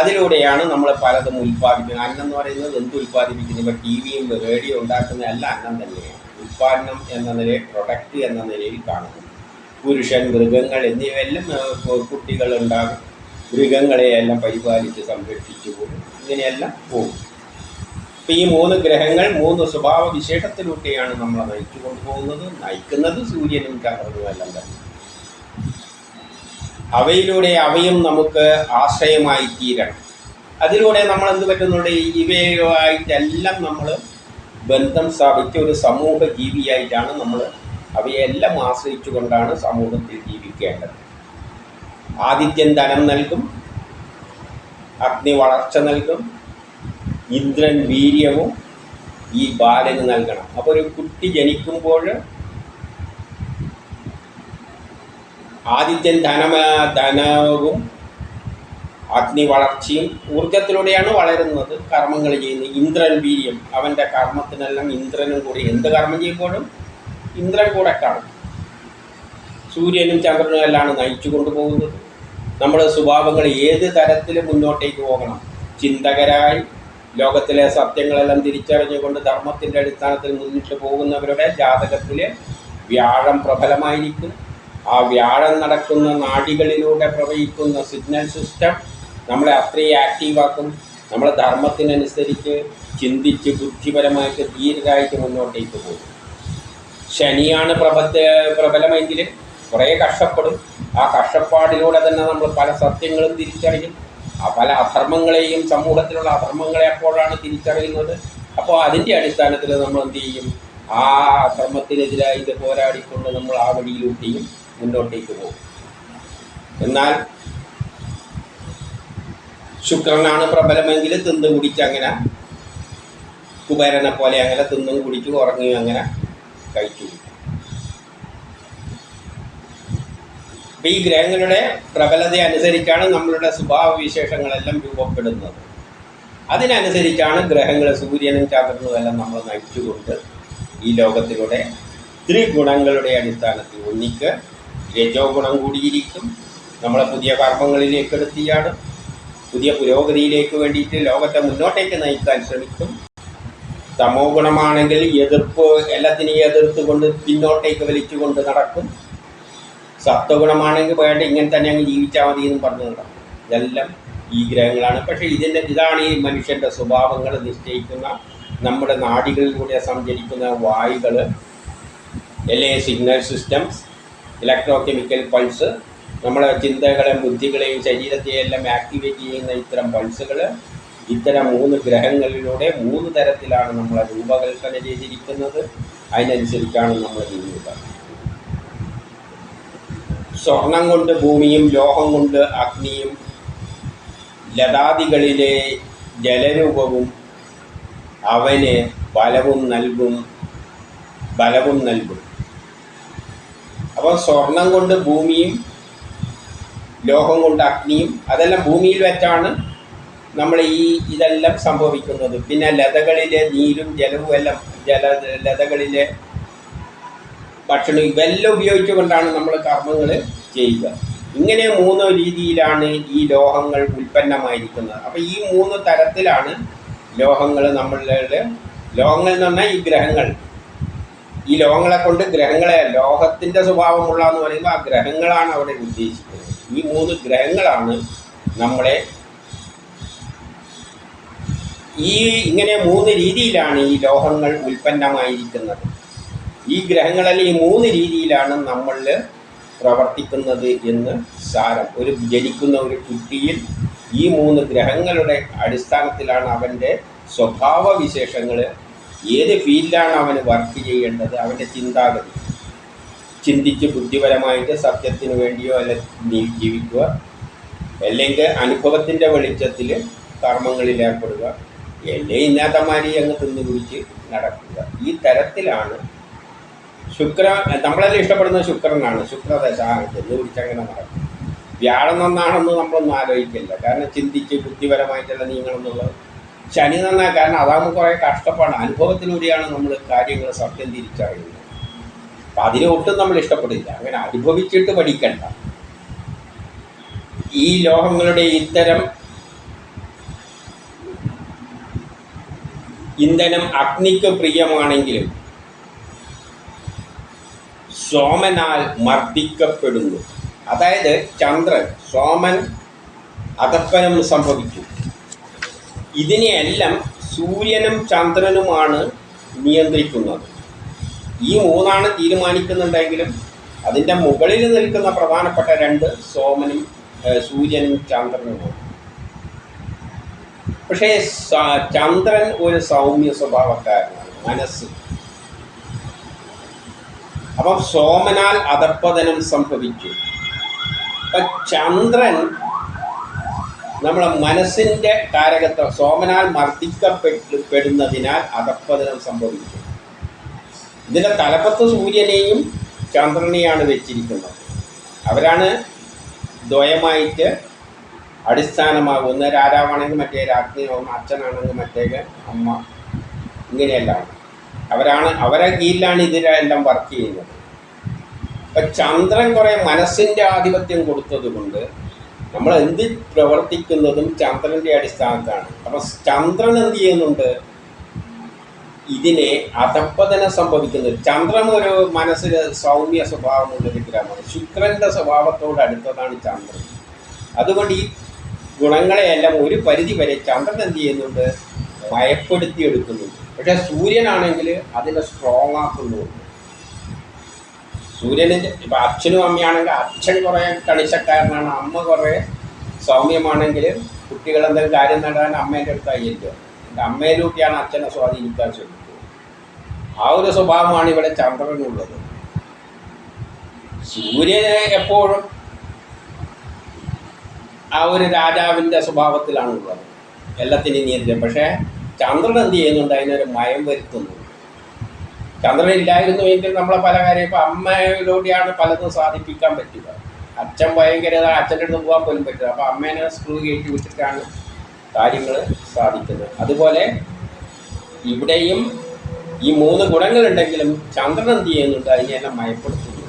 അതിലൂടെയാണ് നമ്മൾ പലതും ഉൽപ്പാദിപ്പിക്കുന്നത്. അന്നം എന്ന് പറയുന്നത് എന്ത് ഉൽപ്പാദിപ്പിക്കുന്നു? ഇപ്പോൾ ടി വിയും റേഡിയോ ഉണ്ടാക്കുന്നതല്ല അന്നം തന്നെയാണ്. ഉൽപ്പാദനം എന്ന നിലയിൽ, പ്രൊഡക്റ്റ് എന്ന നിലയിൽ കാണുന്നു. പുരുഷൻ, മൃഗങ്ങൾ എന്നിവയെല്ലാം കുട്ടികളുണ്ടാകും. മൃഗങ്ങളെയെല്ലാം പരിപാലിച്ച് സംരക്ഷിച്ചു പോകും. ഇങ്ങനെയെല്ലാം പോകും. അപ്പോൾ ഈ 3 ഗ്രഹങ്ങൾ 3 സ്വഭാവ വിശേഷത്തിലൂടെയാണ് നമ്മളെ നയിച്ചു കൊണ്ടുപോകുന്നത്. നയിക്കുന്നത് സൂര്യനും ചന്ദ്രനുമെല്ലാം തന്നെ. അവയിലൂടെ അവയും നമുക്ക് ആശ്രയമായി തീരണം. അതിലൂടെ നമ്മൾ എന്ത് പറ്റുന്നുണ്ട്? ഇവയുമായിട്ടെല്ലാം നമ്മൾ ബന്ധം സ്ഥാപിച്ച ഒരു സമൂഹ ജീവിയായിട്ടാണ് നമ്മൾ അവയെല്ലാം ആശ്രയിച്ചു കൊണ്ടാണ് സമൂഹത്തിൽ ജീവിക്കേണ്ടത്. ആദിത്യൻ ധനം നൽകും, അഗ്നി വളർച്ച നൽകും, ഇന്ദ്രൻ വീര്യവും ഈ ബാലന് നൽകണം. അപ്പോൾ ഒരു കുട്ടി ജനിക്കുമ്പോൾ ആദിത്യൻ ധനവും അഗ്നി വളർച്ചയും ഊർജത്തിലൂടെയാണ് വളരുന്നത്, കർമ്മങ്ങൾ ചെയ്യുന്നത്. ഇന്ദ്രൻ വീര്യം, അവൻ്റെ കർമ്മത്തിനെല്ലാം ഇന്ദ്രനും കൂടി, എന്ത് കർമ്മം ചെയ്യുമ്പോഴും ഇന്ദ്രൻ കൂടെ കാണും. സൂര്യനും ചന്ദ്രനും എല്ലാം നയിച്ചു കൊണ്ടുപോകുന്നത്. നമ്മുടെ സ്വഭാവങ്ങൾ ഏത് തരത്തിൽ മുന്നോട്ടേക്ക് പോകണം, ചിന്തകരായി ലോകത്തിലെ സത്യങ്ങളെല്ലാം തിരിച്ചറിഞ്ഞുകൊണ്ട് ധർമ്മത്തിൻ്റെ അടിസ്ഥാനത്തിൽ മുന്നിട്ട് പോകുന്നവരുടെ ജാതകത്തിൽ വ്യാഴം പ്രബലമായിരിക്കും. ആ വ്യാഴം നടക്കുന്ന നാഡികളിലൂടെ പ്രവഹിക്കുന്ന സിഗ്നൽ സിസ്റ്റം നമ്മളെ അത്രയും ആക്റ്റീവാക്കും. നമ്മളെ ധർമ്മത്തിനനുസരിച്ച് ചിന്തിച്ച് ബുദ്ധിപരമായിട്ട് ധീരരായിട്ട് മുന്നോട്ടേക്ക് പോകും. ശനിയാണ് പ്രബലമെങ്കിൽ കുറേ കഷ്ടപ്പെടും. ആ കഷ്ടപ്പാടിലൂടെ തന്നെ നമ്മൾ പല സത്യങ്ങളും തിരിച്ചറിയും. ആ പല അധർമ്മങ്ങളെയും, സമൂഹത്തിലുള്ള അധർമ്മങ്ങളെ അപ്പോഴാണ് തിരിച്ചറിയുന്നത്. അപ്പോൾ അതിൻ്റെ അടിസ്ഥാനത്തിൽ നമ്മൾ എന്ത് ചെയ്യും, ആ അധർമ്മത്തിനെതിരായിട്ട് പോരാടിക്കൊണ്ട് നമ്മൾ ആ വഴിയിലൂടെയും മുന്നോട്ടേക്ക് പോകും. എന്നാൽ ശുക്രനാണ് പ്രബലമെങ്കിൽ തിന്നും കുടിച്ച് അങ്ങനെ കുബേരനെ പോലെ അങ്ങനെ തിന്നും കുടിച്ചു ഉറങ്ങുകയും അങ്ങനെ കഴിച്ചു. അപ്പം ഈ ഗ്രഹങ്ങളുടെ പ്രബലത അനുസരിച്ചാണ് നമ്മളുടെ സ്വഭാവവിശേഷങ്ങളെല്ലാം രൂപപ്പെടുന്നത്. അതിനനുസരിച്ചാണ് ഗ്രഹങ്ങൾ, സൂര്യനും ചന്ദ്രനും എല്ലാം നമ്മൾ നയിച്ചുകൊണ്ട് ഈ ലോകത്തിലൂടെ ത്രിഗുണങ്ങളുടെ അടിസ്ഥാനത്തിൽ ഒന്നിക്ക് രജോ ഗുണം കൂടിയിരിക്കും. നമ്മളെ പുതിയ കർമ്മങ്ങളിലേക്ക് എടുത്തിയാണ് പുതിയ പുരോഗതിയിലേക്ക് വേണ്ടിയിട്ട് ലോകത്തെ മുന്നോട്ടേക്ക് നയിക്കാൻ ശ്രമിക്കും. തമോ ഗുണമാണെങ്കിൽ എതിർപ്പ്, എല്ലാത്തിനെയും എതിർത്തുകൊണ്ട് പിന്നോട്ടേക്ക് വലിച്ചുകൊണ്ട് നടക്കും. സത്വഗുണമാണെങ്കിൽ വേണ്ട ഇങ്ങനെ തന്നെ അങ്ങ് ജീവിച്ചാൽ മതി എന്നും പറഞ്ഞു നടക്കും. ഇതെല്ലാം ഈ ഗ്രഹങ്ങളാണ്. പക്ഷേ ഇതാണ് ഈ മനുഷ്യൻ്റെ സ്വഭാവങ്ങൾ നിശ്ചയിക്കുന്ന, നമ്മുടെ നാഡികളിലൂടെ സഞ്ചരിക്കുന്ന വായുകൾ, signal systems, electro chemical pulse, നമ്മളെ ചിന്തകളെയും ബുദ്ധികളെയും ശരീരത്തെയും എല്ലാം ആക്ടിവേറ്റ് ചെയ്യുന്ന ഇത്തരം പൾസുകൾ, ഇത്തരം 3 ഗ്രഹങ്ങളിലൂടെ 3 തരത്തിലാണ് നമ്മളെ രൂപകൽപ്പന ചെയ്തിരിക്കുന്നത്. അതിനനുസരിച്ചാണ് നമ്മൾ നീങ്ങുക. സ്വർണം കൊണ്ട് ഭൂമിയും, ലോഹം കൊണ്ട് അഗ്നിയും, ലതാദികളിലെ ജലരൂപവും അവന് ബലവും നൽകും. അപ്പോൾ സ്വർണം കൊണ്ട് ഭൂമിയും, ലോഹം കൊണ്ട് അഗ്നിയും, അതെല്ലാം ഭൂമിയിൽ വെച്ചാണ് നമ്മൾ ഇതെല്ലാം സംഭവിക്കുന്നത്. പിന്നെ ലതകളിലെ നീരും ജലവും എല്ലാം, ലതകളിലെ ഭക്ഷണം ഇവെല്ലാം ഉപയോഗിച്ചുകൊണ്ടാണ് നമ്മൾ കർമ്മങ്ങൾ ചെയ്യുക. ഇങ്ങനെ 3 രീതിയിലാണ് ഈ ലോഹങ്ങൾ ഉൽപ്പന്നമായിരിക്കുന്നത്. അപ്പോൾ ഈ 3 തരത്തിലാണ് ലോഹങ്ങൾ നമ്മളുടെ, ലോഹങ്ങൾ എന്ന് പറഞ്ഞാൽ ഈ ഗ്രഹങ്ങൾ, ഈ ലോഹങ്ങളെ കൊണ്ട് ഗ്രഹങ്ങളെ, ലോഹത്തിൻ്റെ സ്വഭാവമുള്ള എന്ന് പറയുമ്പോൾ ആ ഗ്രഹങ്ങളാണ് അവിടെ ഉദ്ദേശിക്കുന്നത്. ഈ 3 ഗ്രഹങ്ങളാണ് നമ്മളെ ഇങ്ങനെ 3 രീതിയിലാണ് ഈ ലോഹങ്ങൾ ഉൽപ്പന്നമായിരിക്കുന്നത്. ഈ ഗ്രഹങ്ങളിൽ ഈ 3 രീതിയിലാണ് നമ്മളിൽ പ്രവർത്തിക്കുന്നത് എന്ന് സാരം. ജനിക്കുന്ന ഒരു കുട്ടിയിൽ ഈ 3 ഗ്രഹങ്ങളുടെ അടിസ്ഥാനത്തിലാണ് അവൻ്റെ സ്വഭാവവിശേഷങ്ങൾ, ഏത് ഫീൽഡിലാണ് അവന് വർക്ക് ചെയ്യേണ്ടത്, അവൻ്റെ ചിന്താഗതി, ചിന്തിച്ച് ബുദ്ധിപരമായിട്ട് സത്യത്തിന് വേണ്ടിയോ അല്ലെങ്കിൽ ജീവിക്കുക, അല്ലെങ്കിൽ അനുഭവത്തിൻ്റെ വെളിച്ചത്തിൽ കർമ്മങ്ങളിൽ ഏർപ്പെടുക, അല്ലെങ്കിൽ ഇന്നാത്തമാരി അങ്ങ് തിന്നു കുടിച്ച് നടക്കുക. ഈ തരത്തിലാണ് നമ്മളെല്ലാം ഇഷ്ടപ്പെടുന്ന ശുക്രനാണ്. ശുക്രദശ തിന്നു കുടിച്ചങ്ങനെ നടക്കും. വ്യാഴം നന്നാണെന്ന് നമ്മളൊന്നും ആലോചിക്കില്ല, കാരണം ചിന്തിച്ച് ബുദ്ധിപരമായിട്ടുള്ള നീങ്ങണമെന്നുള്ളത്. ശനി നന്നാണ്, കാരണം അതാകുമ്പോൾ കുറേ കഷ്ടപ്പാടാണ്. അനുഭവത്തിലൂടെയാണ് നമ്മൾ കാര്യങ്ങൾ സത്യം തിരിച്ചറിയുന്നത്. അപ്പം അതിനെ ഒട്ടും നമ്മൾ ഇഷ്ടപ്പെടില്ല. അങ്ങനെ അനുഭവിച്ചിട്ട് പഠിക്കണ്ട. ഈ ലോഹങ്ങളുടെ ഇത്തരം ഇന്ധനം അഗ്നിക്ക് പ്രിയമാണെങ്കിലും സോമനാൽ മർദ്ദിക്കപ്പെടുന്നു. അതായത് ചന്ദ്രൻ, സോമൻ അധപ്പനം സംഭവിച്ചു. ഇതിനെയെല്ലാം സൂര്യനും ചന്ദ്രനുമാണ് നിയന്ത്രിക്കുന്നത്. ഈ 3 തീരുമാനിക്കുന്നുണ്ടെങ്കിലും അതിൻ്റെ മുകളിൽ നിൽക്കുന്ന പ്രധാനപ്പെട്ട 2 സൂര്യനും ചന്ദ്രനുമാണ്. പക്ഷേ ചന്ദ്രൻ ഒരു സൗമ്യ സ്വഭാവക്കാരനാണ്, മനസ്സ്. അപ്പം സോമനാൽ അധപ്പതനം സംഭവിച്ചു. അപ്പം ചന്ദ്രൻ നമ്മളെ മനസ്സിൻ്റെ കാരകത്വം സോമനാൽ മർദ്ദിക്കപ്പെടുന്നതിനാൽ അധപ്പതനം സംഭവിക്കും. ഇതിൻ്റെ തലപ്പത്ത് സൂര്യനെയും ചന്ദ്രനെയാണ് വെച്ചിരിക്കുന്നത്. അവരാണ് ദ്വയമായിട്ട് അടിസ്ഥാനമാകുന്ന രാജാവാണെങ്കിൽ മറ്റേ രാജ്ഞിയാവും, അച്ഛനാണെങ്കിൽ മറ്റേ അമ്മ, ഇങ്ങനെയെല്ലാം അവരെ കീഴിലാണ് ഇതിലെല്ലാം വർക്ക് ചെയ്യുന്നത്. അപ്പം ചന്ദ്രൻ കുറേ മനസ്സിൻ്റെ ആധിപത്യം കൊടുത്തത് കൊണ്ട് നമ്മൾ എന്ത് പ്രവർത്തിക്കുന്നതും ചന്ദ്രൻ്റെ അടിസ്ഥാനത്താണ്. അപ്പം ചന്ദ്രൻ എന്ത് ചെയ്യുന്നുണ്ട്, ഇതിനെ അധപ്പതനം സംഭവിക്കുന്നത്. ചന്ദ്രൻ ഒരു മനസ്സിൽ സൗമ്യ സ്വഭാവമുള്ളൊരു ഗ്രഹമാണ്. ശുക്രൻ്റെ സ്വഭാവത്തോട് അടുത്തതാണ് ചന്ദ്രൻ. അതുകൊണ്ട് ഈ ഗുണങ്ങളെയെല്ലാം ഒരു പരിധി വരെ ചന്ദ്രൻ എന്ത് ചെയ്യുന്നുണ്ട്, മയപ്പെടുത്തിയെടുക്കുന്നുണ്ട്. പക്ഷേ സൂര്യനാണെങ്കിൽ അതിനെ സ്ട്രോങ് ആക്കുന്നുണ്ട്. സൂര്യനിൻ്റെ ഇപ്പം അച്ഛനും അമ്മയാണെങ്കിൽ അച്ഛൻ കുറേ കണിശക്കാരനാണ്, അമ്മ കുറേ സൗമ്യമാണെങ്കിൽ കുട്ടികളെന്തെങ്കിലും കാര്യം നടാൻ അമ്മേൻ്റെ അടുത്തായില്ലോ, അമ്മയിലൂടെയാണ് അച്ഛനെ സ്വാധീനിക്കാൻ ശ്രമിക്കുന്നത്. ആ ഒരു സ്വഭാവമാണ് ഇവിടെ ചന്ദ്രനുള്ളത്. സൂര്യനെ എപ്പോഴും ആ ഒരു രാജാവിൻ്റെ സ്വഭാവത്തിലാണുള്ളത്, എല്ലാത്തിനും നിയന്ത്രിക്കും. പക്ഷേ ചന്ദ്രൻ എന്ത് ചെയ്യുന്നുണ്ട്, അതിനൊരു മയം വരുത്തുന്നുണ്ട്. ചന്ദ്രൻ ഇല്ലായിരുന്നുവെങ്കിൽ നമ്മളെ പല കാര്യം ഇപ്പം അമ്മയിലൂടെയാണ് പലതും സാധിപ്പിക്കാൻ പറ്റുക. അച്ഛൻ ഭയങ്കര അച്ഛൻ്റെ അടുത്ത് പോകാൻ പോലും പറ്റില്ല. അപ്പോൾ അമ്മേനെ സ്ക്രൂ കയറ്റി വിട്ടിട്ടാണ് കാര്യങ്ങൾ സാധിക്കുന്നത്. അതുപോലെ ഇവിടെയും ഈ 3 ഗുണങ്ങളുണ്ടെങ്കിലും ചന്ദ്രൻ എന്ത് ചെയ്യുന്നുണ്ട്, അതിനെല്ലാം മയപ്പെടുത്തുന്നു.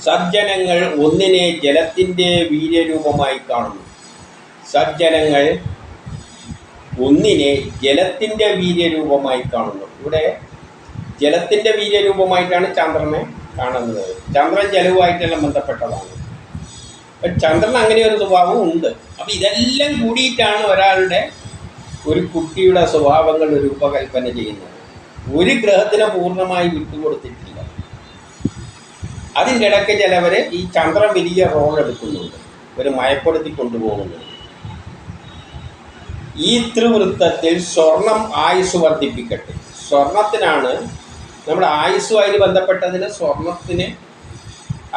സജ്ജനങ്ങൾ ഒന്നിനെ ജലത്തിൻ്റെ വീര്യരൂപമായി കാണുന്നു. സജ്ജനങ്ങൾ ഒന്നിനെ ജലത്തിൻ്റെ വീര്യരൂപമായി കാണുന്നു. ഇവിടെ ജലത്തിൻ്റെ വീര്യരൂപമായിട്ടാണ് ചന്ദ്രനെ കാണുന്നത്. ചന്ദ്രൻ ജലവുമായിട്ടെല്ലാം ബന്ധപ്പെട്ടതാണ്. ചന്ദ്രൻ അങ്ങനെ ഒരു സ്വഭാവം ഉണ്ട്. അപ്പം ഇതെല്ലാം കൂടിയിട്ടാണ് ഒരാളുടെ ഒരു കുട്ടിയുടെ സ്വഭാവങ്ങൾ രൂപകൽപ്പന ചെയ്യുന്നത്. ഒരു ഗ്രഹത്തിനെ പൂർണ്ണമായി വിട്ടുകൊടുത്തിട്ടില്ല. അതിൻ്റെ ഇടയ്ക്ക് ചിലവർ ഈ ചന്ദ്രൻ വലിയ റോൾ എടുക്കുന്നുണ്ട്, ഒരു മയപ്പെടുത്തി കൊണ്ടുപോകുന്നുണ്ട്. ഈ ത്രിവൃത്തത്തിൽ സ്വർണം ആയുസ് വർദ്ധിപ്പിക്കട്ടെ. സ്വർണത്തിനാണ് നമ്മുടെ ആയുസ്സുമായിട്ട് ബന്ധപ്പെട്ടതിന് സ്വർണത്തിന്,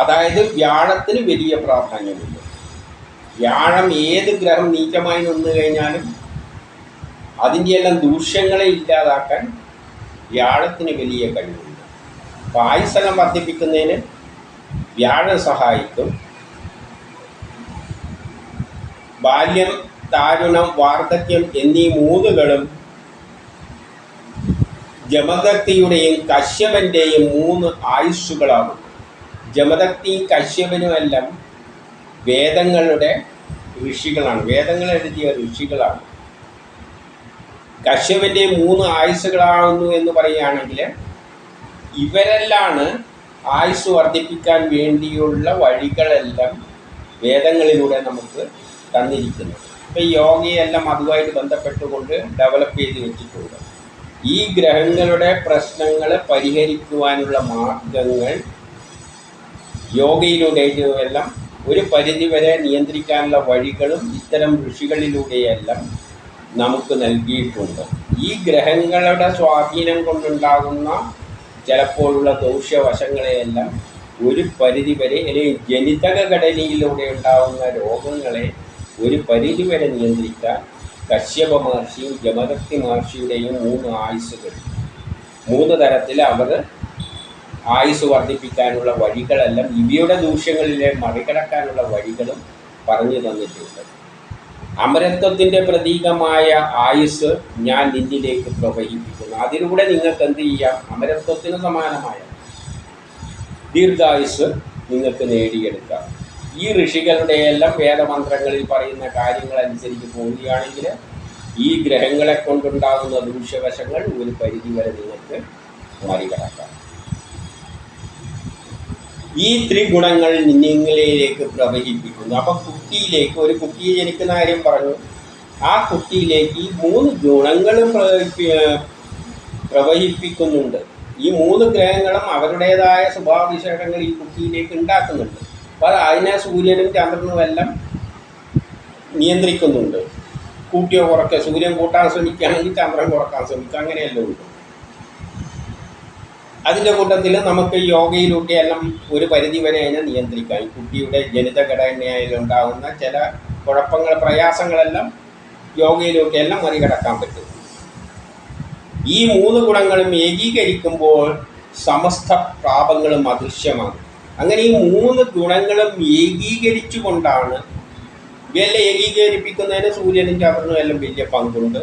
അതായത് വ്യാഴത്തിന് വലിയ പ്രാധാന്യമുണ്ട്. വ്യാഴം ഏത് ഗ്രഹം നീചമായി നിന്ന് കഴിഞ്ഞാലും അതിൻ്റെ എല്ലാം ദൂഷ്യങ്ങളെ ഇല്ലാതാക്കാൻ വ്യാഴത്തിന് വലിയ കഴിവുണ്ട്. അപ്പോൾ ആയുസ്സെല്ലാം വർദ്ധിപ്പിക്കുന്നതിന് വ്യാഴം സഹായിക്കും. ബാല്യം, താരുണം, വാർദ്ധക്യം എന്നീ 3 ജമദഗ്നിയുടെയും കശ്യപൻ്റെയും 3 ആയുസ്സുകളാകും. ജമദഗ്നിയും കശ്യപനുമെല്ലാം വേദങ്ങളുടെ ഋഷികളാണ്, വേദങ്ങൾ എഴുതിയ ഋഷികളാണ്. കശ്യപൻ്റെ 3 ആയുസ്സുകളാകുന്നു എന്ന് പറയുകയാണെങ്കിൽ ഇവരെല്ലാണ് ആയുസ് വർദ്ധിപ്പിക്കാൻ വേണ്ടിയുള്ള വഴികളെല്ലാം വേദങ്ങളിലൂടെ നമുക്ക് തന്നിരിക്കുന്നത്. ഇപ്പോൾ ഈ യോഗയെല്ലാം അതുമായിട്ട് ബന്ധപ്പെട്ടുകൊണ്ട് ഡെവലപ്പ് ചെയ്ത് വെച്ചിട്ടുണ്ട്. ഈ ഗ്രഹങ്ങളുടെ പ്രശ്നങ്ങൾ പരിഹരിക്കുവാനുള്ള മാർഗങ്ങൾ യോഗയിലൂടെ എല്ലാം ഒരു പരിധിവരെ നിയന്ത്രിക്കാനുള്ള വഴികളും ഇത്തരം ഋഷികളിലൂടെയെല്ലാം നമുക്ക് നൽകിയിട്ടുണ്ട്. ഈ ഗ്രഹങ്ങളുടെ സ്വാധീനം കൊണ്ടുണ്ടാകുന്ന ചിലപ്പോഴുള്ള ദൂഷ്യവശങ്ങളെയെല്ലാം ഒരു പരിധിവരെ, അല്ലെങ്കിൽ ജനിതക ഘടനയിലൂടെ ഉണ്ടാകുന്ന രോഗങ്ങളെ ഒരു പരിധിവരെ നിയന്ത്രിക്കാൻ കശ്യപ മഹർഷിയും ജമദഗ്നി മഹർഷിയുടെയും 3 ആയുസ്സുകൾ, 3 തരത്തിൽ അവർ ആയുസ് വർദ്ധിപ്പിക്കാനുള്ള വഴികളെല്ലാം, ഇവയുടെ ദൂഷ്യങ്ങളിലെ മറികടക്കാനുള്ള വഴികളും പറഞ്ഞു തന്നിട്ടുണ്ട്. അമരത്വത്തിൻ്റെ പ്രതീകമായ ആയുസ് ഞാൻ നിന്നിലേക്ക് പ്രവഹിപ്പിക്കുന്നു. അതിലൂടെ നിങ്ങൾക്ക് എന്ത് ചെയ്യാം, അമരത്വത്തിന് സമാനമായ ദീർഘായുസ് നിങ്ങൾക്ക് നേടിയെടുക്കാം. ഈ ഋഷികളുടെയെല്ലാം വേദമന്ത്രങ്ങളിൽ പറയുന്ന കാര്യങ്ങളനുസരിച്ച് പോവുകയാണെങ്കിൽ ഈ ഗ്രഹങ്ങളെ കൊണ്ടുണ്ടാകുന്ന ദൂഷ്യവശങ്ങൾ ഒരു പരിധിവരെ നിങ്ങൾക്ക് മറികടക്കാം. ഈ ത്രിഗുണങ്ങൾ നിങ്ങളിലേക്ക് പ്രവഹിപ്പിക്കുന്നു. അപ്പം കുട്ടിയിലേക്ക്, ഒരു കുട്ടിയെ ജനിക്കുന്ന കാര്യം പറഞ്ഞു, ആ കുട്ടിയിലേക്ക് ഈ 3 ഗുണങ്ങളും പ്രവഹിപ്പിക്കുന്നുണ്ട്. ഈ 3 ഗ്രഹങ്ങളും അവരുടേതായ സ്വഭാവവിശേഷങ്ങൾ ഈ കുട്ടിയിലേക്ക് ഉണ്ടാക്കുന്നുണ്ട്. അപ്പോൾ അതിനെ സൂര്യനും ചന്ദ്രനും എല്ലാം നിയന്ത്രിക്കുന്നുണ്ട്. കൂട്ടിയോ കുറയ്ക്കുക, സൂര്യൻ കൂട്ടാൻ ശ്രമിക്കുകയാണെങ്കിൽ ചന്ദ്രൻ കുറക്കാൻ ശ്രമിക്കുക, അങ്ങനെയെല്ലാം ഉണ്ട്. അതിൻ്റെ കൂട്ടത്തിൽ നമുക്ക് യോഗയിലൂടെയെല്ലാം ഒരു പരിധിവരെ അതിനെ നിയന്ത്രിക്കാം. ഈ കുട്ടിയുടെ ജനിതഘടനയിലുണ്ടാകുന്ന ചില കുഴപ്പങ്ങൾ പ്രയാസങ്ങളെല്ലാം യോഗയിലൊക്കെ എല്ലാം മറികടക്കാൻ പറ്റും. ഈ 3 ഗുണങ്ങളും ഏകീകരിക്കുമ്പോൾ സമസ്ത പാപങ്ങളും അദൃശ്യമാകും. അങ്ങനെ ഈ 3 ഗുണങ്ങളും ഏകീകരിച്ചുകൊണ്ടാണ്, ഇവയെല്ലാം ഏകീകരിപ്പിക്കുന്നതിന് സൂര്യനും ചന്ദ്രനും എല്ലാം വലിയ പങ്കുണ്ട്.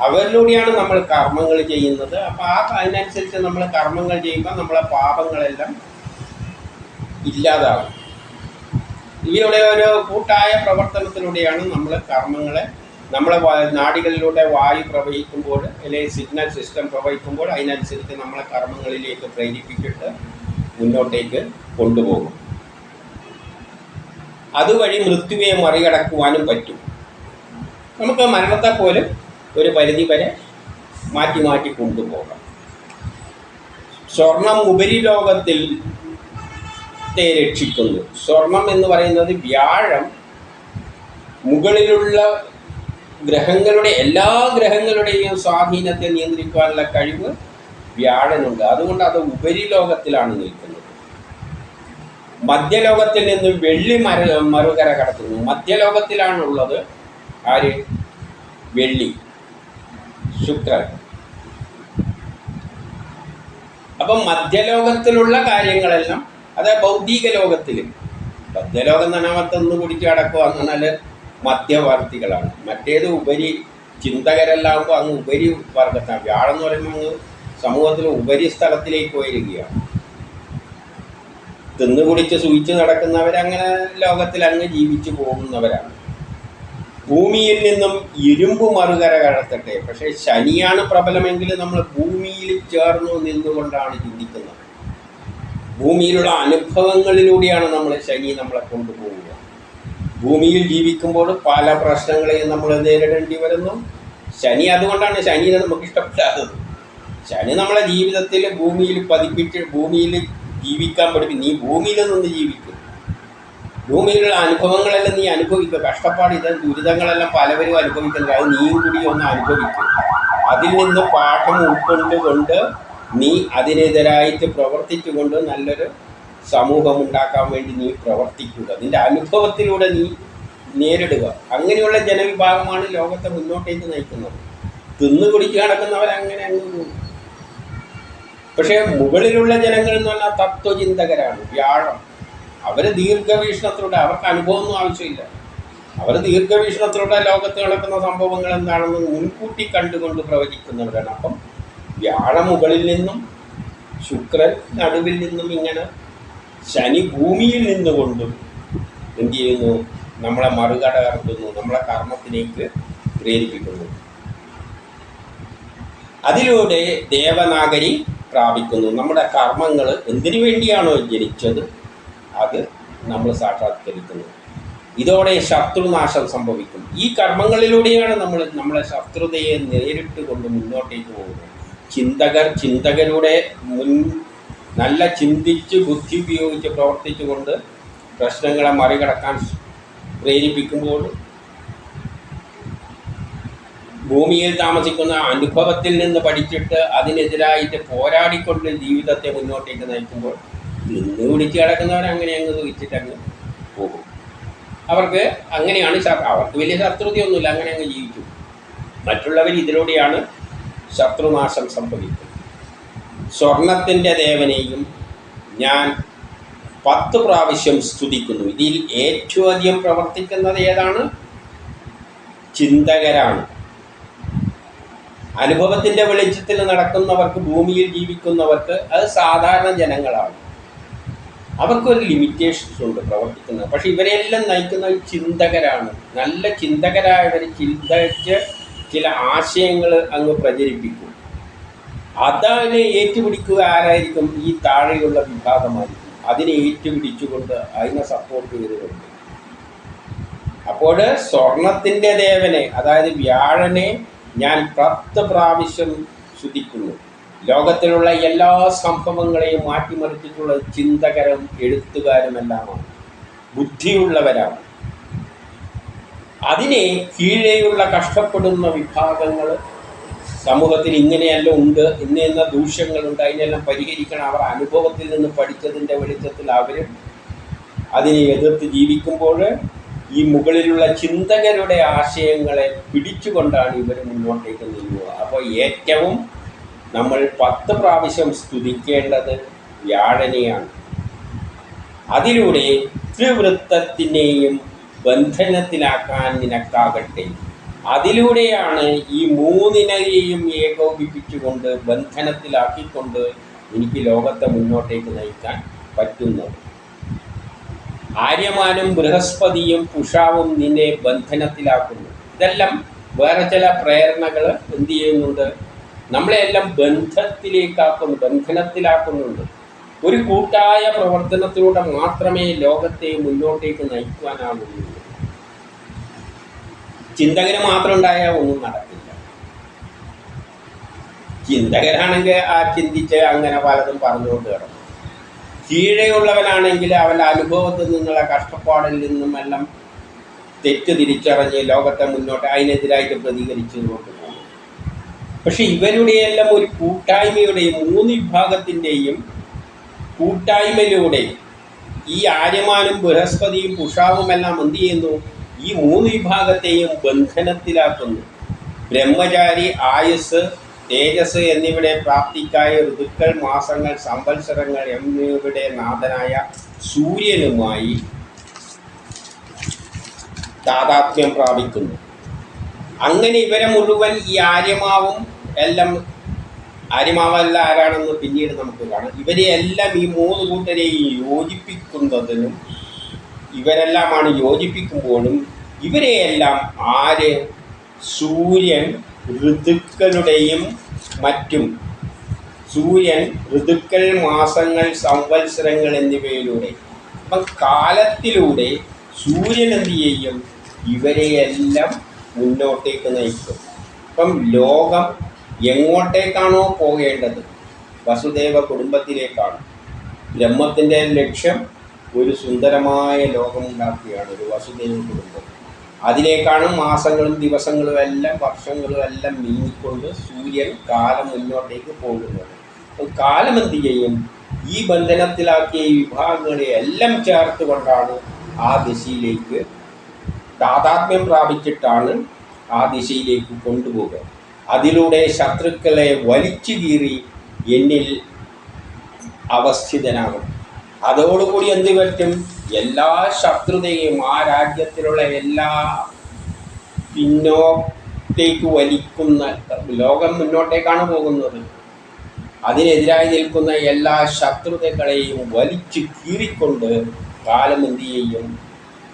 അവരിലൂടെയാണ് നമ്മൾ കർമ്മങ്ങൾ ചെയ്യുന്നത്. അപ്പോൾ അതിനനുസരിച്ച് നമ്മൾ കർമ്മങ്ങൾ ചെയ്യുമ്പോൾ നമ്മളെ പാപങ്ങളെല്ലാം ഇല്ലാതാകും. ഇവയുടെ ഒരു കൂട്ടായ പ്രവർത്തനത്തിലൂടെയാണ് നമ്മൾ കർമ്മങ്ങളെ, നമ്മളെ നാഡികളിലൂടെ വായു പ്രവഹിക്കുമ്പോൾ അല്ലെങ്കിൽ സിഗ്നൽ സിസ്റ്റം പ്രവഹിക്കുമ്പോൾ അതിനനുസരിച്ച് നമ്മളെ കർമ്മങ്ങളിലേക്ക് പ്രേരിപ്പിച്ചിട്ട് മുന്നോട്ടേക്ക് കൊണ്ടുപോകും. അതുവഴി മൃത്യുവെ മറികടക്കുവാനും പറ്റും. നമുക്ക് മരണത്തെ പോലും ഒരു പരിധി വരെ മാറ്റി മാറ്റി കൊണ്ടുപോകാം. സ്വർണം ഉപരിലോകത്തിൽ രക്ഷിക്കുന്നു. സ്വർണം എന്ന് പറയുന്നത് വ്യാഴം മുകളിലുള്ള ഗ്രഹങ്ങളുടെ എല്ലാ ഗ്രഹങ്ങളുടെയും സ്വാധീനത്തെ നിയന്ത്രിക്കാനുള്ള കഴിവ് വ്യാഴനുണ്ട്. അതുകൊണ്ട് അത് ഉപരിലോകത്തിലാണ് നിൽക്കുന്നത്. മധ്യലോകത്തിൽ നിന്ന് വെള്ളി മറുകര കടത്തുന്നു. മധ്യലോകത്തിലാണുള്ളത് ആര്? വെള്ളി, ശുക്രൻ. അപ്പം മധ്യലോകത്തിലുള്ള കാര്യങ്ങളെല്ലാം, അതായത് ഭൗതിക ലോകത്തിൽ, മധ്യലോകം നനവത്തൊന്ന് കുടിച്ച് അടക്കുക എന്ന് പറഞ്ഞാൽ മധ്യവർത്തികളാണ്. മറ്റേത് ഉപരി ചിന്തകരെല്ലാകുമ്പോൾ അങ്ങ് ഉപരി വർഗത്താണ്. വ്യാഴം എന്ന് പറയുമ്പോൾ അങ്ങ് സമൂഹത്തിൽ ഉപരി സ്ഥലത്തിലേക്ക് പോയിരിക്കുകയാണ്. തിന്നുകുടിച്ച് സൂചിച്ച് നടക്കുന്നവരങ്ങനെ ലോകത്തിൽ അങ്ങ് ജീവിച്ചു പോകുന്നവരാണ്. ഭൂമിയിൽ നിന്നും ഇരുമ്പ് മറുകര കടത്തട്ടെ. പക്ഷേ ശനിയാണ് പ്രബലമെങ്കിൽ നമ്മൾ ഭൂമിയിൽ ചേർന്നു നിന്നുകൊണ്ടാണ് ചിന്തിക്കുന്നത്. ഭൂമിയിലുള്ള അനുഭവങ്ങളിലൂടെയാണ് ശനി നമ്മളെ കൊണ്ടുപോവുക. ഭൂമിയിൽ ജീവിക്കുമ്പോൾ പല പ്രശ്നങ്ങളെയും നമ്മൾ നേരിടേണ്ടി വരുന്നു. ശനി അതുകൊണ്ടാണ് ശനിയെ നമുക്ക് ഇഷ്ടപ്പെടാത്തത്. ശനി നമ്മളെ ജീവിതത്തിൽ ഭൂമിയിൽ പതിപ്പിച്ച് ഭൂമിയിൽ ജീവിക്കാൻ പഠിപ്പിക്കും. നീ ഭൂമിയിൽ നിന്ന് ജീവിക്കും. ഭൂമിയിലുള്ള അനുഭവങ്ങളെല്ലാം നീ അനുഭവിക്കുക. കഷ്ടപ്പാട്, ദുരിതങ്ങളെല്ലാം പലവരും അനുഭവിക്കുന്നത്, അത് നീയും കൂടി ഒന്ന് അനുഭവിക്കും. അതിൽ നിന്ന് പാഠം ഉൾക്കൊണ്ടുകൊണ്ട് നീ അതിനെതിരായിട്ട് പ്രവർത്തിച്ചുകൊണ്ട് നല്ലൊരു സമൂഹം ഉണ്ടാക്കാൻ വേണ്ടി നീ പ്രവർത്തിക്കുക. നിൻ്റെ അനുഭവത്തിലൂടെ നീ നേരിടുക. അങ്ങനെയുള്ള ജനവിഭാഗമാണ് ലോകത്തെ മുന്നോട്ടേക്ക് നയിക്കുന്നത്. തിന്നുകുടിച്ച് നടക്കുന്നവരങ്ങനെ അങ്ങ് പോകും. പക്ഷേ മുകളിലുള്ള ജനങ്ങൾ എന്ന് പറഞ്ഞാൽ തത്വചിന്തകരാണ്. വ്യാഴം, അവർ ദീർഘവീക്ഷണത്തിലൂടെ, അവർക്ക് അനുഭവമൊന്നും ആവശ്യമില്ല. അവർ ദീർഘവീക്ഷണത്തിലൂടെ ലോകത്ത് നടക്കുന്ന സംഭവങ്ങൾ എന്താണെന്ന് മുൻകൂട്ടി കണ്ടുകൊണ്ട് പ്രവചിക്കുന്നവരാണ്. അപ്പം വ്യാഴം മുകളിൽ നിന്നും ശുക്രൻ നടുവിൽ നിന്നും ഇങ്ങനെ ശനി ഭൂമിയിൽ നിന്നുകൊണ്ടും എന്ത് ചെയ്യുന്നു? നമ്മളെ മറുകടർത്തുന്നു, നമ്മളെ കർമ്മത്തിലേക്ക് പ്രേരിപ്പിക്കുന്നു. അതിലൂടെ ദേവനാഗരി പ്രാപിക്കുന്നു. നമ്മുടെ കർമ്മങ്ങൾ എന്തിനു വേണ്ടിയാണോ ജനിച്ചത് അത് നമ്മൾ സാക്ഷാത്കരിക്കുന്നു. ഇതോടെ ശത്രുനാശം സംഭവിക്കും. ഈ കർമ്മങ്ങളിലൂടെയാണ് നമ്മളെ ശത്രുതയെ നേരിട്ട് കൊണ്ട് മുന്നോട്ടേക്ക് പോകുന്നത്. ചിന്തകരുടെ നല്ല ചിന്തിച്ച് ബുദ്ധി ഉപയോഗിച്ച് പ്രവർത്തിച്ചുകൊണ്ട് പ്രശ്നങ്ങളെ മറികടക്കാൻ പ്രേരിപ്പിക്കുമ്പോൾ ഭൂമിയിൽ താമസിക്കുന്ന അനുഭവത്തിൽ നിന്ന് പഠിച്ചിട്ട് അതിനെതിരായിട്ട് പോരാടിക്കൊണ്ട് ജീവിതത്തെ മുന്നോട്ടേക്ക് നയിക്കുമ്പോൾ നിന്ന് പിടിച്ച് കിടക്കുന്നവരങ്ങനെ അങ്ങ് സൂചിച്ചിട്ട് അങ്ങ് പോകും. അവർക്ക് അങ്ങനെയാണ് അവർക്ക് വലിയ ശത്രുതയൊന്നുമില്ല, അങ്ങനെ അങ്ങ് ജീവിക്കും. മറ്റുള്ളവർ ഇതിലൂടെയാണ് ശത്രുനാശം സംഭവിക്കുന്നത്. സ്വർണത്തിൻ്റെ ദേവനെയും ഞാൻ 10 പ്രാവശ്യം സ്തുതിക്കുന്നു. ഇതിൽ ഏറ്റവും അധികം പ്രവർത്തിക്കുന്നത് ഏതാണ്? ചിന്തകരാണ്. അനുഭവത്തിൻ്റെ വെളിച്ചത്തിൽ നടക്കുന്നവർക്ക്, ഭൂമിയിൽ ജീവിക്കുന്നവർക്ക്, അത് സാധാരണ ജനങ്ങളാണ്. അവർക്കൊരു ലിമിറ്റേഷൻസ് ഉണ്ട് പ്രവർത്തിക്കുന്നത്. പക്ഷെ ഇവരെല്ലാം നയിക്കുന്ന ചിന്തകരാണ്. നല്ല ചിന്തകരായവർ ചിന്തിച്ച് ചില ആശയങ്ങൾ അങ്ങ് പ്രചരിപ്പിക്കും. അതിനെ ഏറ്റുപിടിക്കുക ആരായിരിക്കും? ഈ താഴെയുള്ള വിഭാഗമായിരിക്കും. അതിനെ ഏറ്റുപിടിച്ചുകൊണ്ട് അതിനെ സപ്പോർട്ട് ചെയ്തുകൊണ്ട്. അപ്പോൾ സ്വർണത്തിൻ്റെ ദേവനെ, അതായത് വ്യാഴനെ ഞാൻ 10 പ്രാവശ്യം സ്തുതിക്കുന്നു. ലോകത്തിലുള്ള എല്ലാ സംഭവങ്ങളെയും മാറ്റിമറിച്ചിട്ടുള്ള ചിന്തകരും എഴുത്തുകാരുമെല്ലാമാണ്, ബുദ്ധിയുള്ളവരാണ്. അതിനെ കീഴെയുള്ള കഷ്ടപ്പെടുന്ന വിഭാഗങ്ങൾ സമൂഹത്തിൽ ഇങ്ങനെയെല്ലാം ഉണ്ട്, ഇന്ന ദൂഷ്യങ്ങളുണ്ട്, അതിനെല്ലാം പരിഹരിക്കണം. അവർ അനുഭവത്തിൽ നിന്ന് പഠിച്ചതിൻ്റെ വെളിച്ചത്തിൽ അവരും അതിനെ എതിർത്ത് ജീവിക്കുമ്പോൾ ഈ മുകളിലുള്ള ചിന്തകരുടെ ആശയങ്ങളെ പിടിച്ചുകൊണ്ടാണ് ഇവർ മുന്നോട്ടേക്ക് നീങ്ങുക. അപ്പോൾ ഏറ്റവും നമ്മൾ 10 പ്രാവശ്യം സ്തുതിക്കേണ്ടത് വ്യാഴനെയാണ്. അതിലൂടെ ത്രിവൃത്തത്തിനെയും ബന്ധനത്തിലാക്കാൻ നിനക്കാകട്ടെ. അതിലൂടെയാണ് ഈ മൂന്നിനെയും ഏകോപിപ്പിച്ചുകൊണ്ട് ബന്ധനത്തിലാക്കിക്കൊണ്ട് എനിക്ക് ലോകത്തെ മുന്നോട്ടേക്ക് നയിക്കാൻ പറ്റുന്നത്. ആര്യമാനും ബൃഹസ്പതിയും പുഷാവും നിന്നെ ബന്ധനത്തിലാക്കുന്നു. ഇതെല്ലാം വേറെ ചില പ്രേരണകൾ എന്ത് ചെയ്യുന്നുണ്ട്, നമ്മളെല്ലാം ബന്ധനത്തിലാക്കുന്നുണ്ട്. ഒരു കൂട്ടായ പ്രവർത്തനത്തിലൂടെ മാത്രമേ ലോകത്തെ മുന്നോട്ടേക്ക് നയിക്കുവാനാകുള്ളൂ. ചിന്തകന് മാത്രം ഉണ്ടായാൽ ഒന്നും നടക്കില്ല. ചിന്തകനാണെങ്കിൽ ആ ചിന്തിച്ച് അങ്ങനെ പലതും പറഞ്ഞുകൊണ്ട് കിടക്കും. കീഴെയുള്ളവനാണെങ്കിൽ അവൻ്റെ അനുഭവത്തിൽ നിന്നുള്ള കഷ്ടപ്പാടിൽ നിന്നും എല്ലാം തെറ്റ് തിരിച്ചറിഞ്ഞ് ലോകത്തെ മുന്നോട്ട് അതിനെതിരായിട്ട് പ്രതികരിച്ചു കൊണ്ട് പോകും. പക്ഷെ ഇവരുടെയെല്ലാം ഒരു കൂട്ടായ്മയുടെയും 3 വിഭാഗത്തിൻ്റെയും കൂട്ടായ്മയിലൂടെ ഈ ആര്യമാനും ബൃഹസ്പതിയും പുഷാവും എല്ലാം എന്ത് ചെയ്യുന്നു, ഈ 3 വിഭാഗത്തെയും ബന്ധനത്തിലാക്കുന്നു. ബ്രഹ്മചാരി, ആയുസ്, തേജസ് എന്നിവയുടെ പ്രാപ്തിക്കായ ഋതുക്കൾ, മാസങ്ങൾ, സംവത്സരങ്ങൾ എന്നിവയുടെ നാഥനായ സൂര്യനുമായി താതാത്മ്യം പ്രാപിക്കുന്നു. അങ്ങനെ ഇവരെ മുഴുവൻ ഈ ആര്യമാവല്ല ആരാണെന്ന് പിന്നീട് നമുക്ക് കാണാം. ഇവരെ എല്ലാം ഈ 3 കൂട്ടരെയും യോജിപ്പിക്കുന്നതിനും ഇവരെല്ലാമാണ് യോജിപ്പിക്കുമ്പോഴും ഇവരെയെല്ലാം സൂര്യൻ ഋതുക്കളുടെയും മറ്റും സൂര്യൻ ഋതുക്കൾ, മാസങ്ങൾ, സംവത്സരങ്ങൾ എന്നിവയിലൂടെ അപ്പം കാലത്തിലൂടെ സൂര്യൻ എന്ത് ചെയ്യും, ഇവരെയെല്ലാം മുന്നോട്ടേക്ക് നയിക്കും. അപ്പം ലോകം എങ്ങോട്ടേക്കാണോ പോകേണ്ടത്, വസുദേവ കുടുംബത്തിലേക്കാണ്. ബ്രഹ്മത്തിൻ്റെ ലക്ഷ്യം ഒരു സുന്ദരമായ ലോകമുണ്ടാക്കുകയാണ്, ഒരു വസുദേവ കുടുംബം. അതിലേക്കാണ് മാസങ്ങളും ദിവസങ്ങളും എല്ലാം വർഷങ്ങളും എല്ലാം നീങ്ങിക്കൊണ്ട് സൂര്യൻ കാലം മുന്നോട്ടേക്ക് പോകുന്നത്. അപ്പോൾ കാലം എന്ത് ചെയ്യും, ഈ ബന്ധനത്തിലാക്കിയ ഈ വിഭാഗങ്ങളെ എല്ലാം ചേർത്തുകൊണ്ടാണ് ആ ദിശയിലേക്ക് താതാത്മ്യം പ്രാപിച്ചിട്ടാണ് ആ ദിശയിലേക്ക് കൊണ്ടുപോകുക. അതിലൂടെ ശത്രുക്കളെ വലിച്ചു കീറി എന്നിൽ അവസ്ഥിതനാകും. അതോടുകൂടി എന്ത് പറ്റും, എല്ലാ ശത്രുതയും ആ രാജ്യത്തിലുള്ള എല്ലാ പിന്നോട്ടേക്ക് വലിക്കുന്ന, ലോകം മുന്നോട്ടേക്കാണ് പോകുന്നത്, അതിനെതിരായി നിൽക്കുന്ന എല്ലാ ശത്രുതകളെയും വലിച്ചു കീറിക്കൊണ്ട് കാലം എന്ത് ചെയ്യും,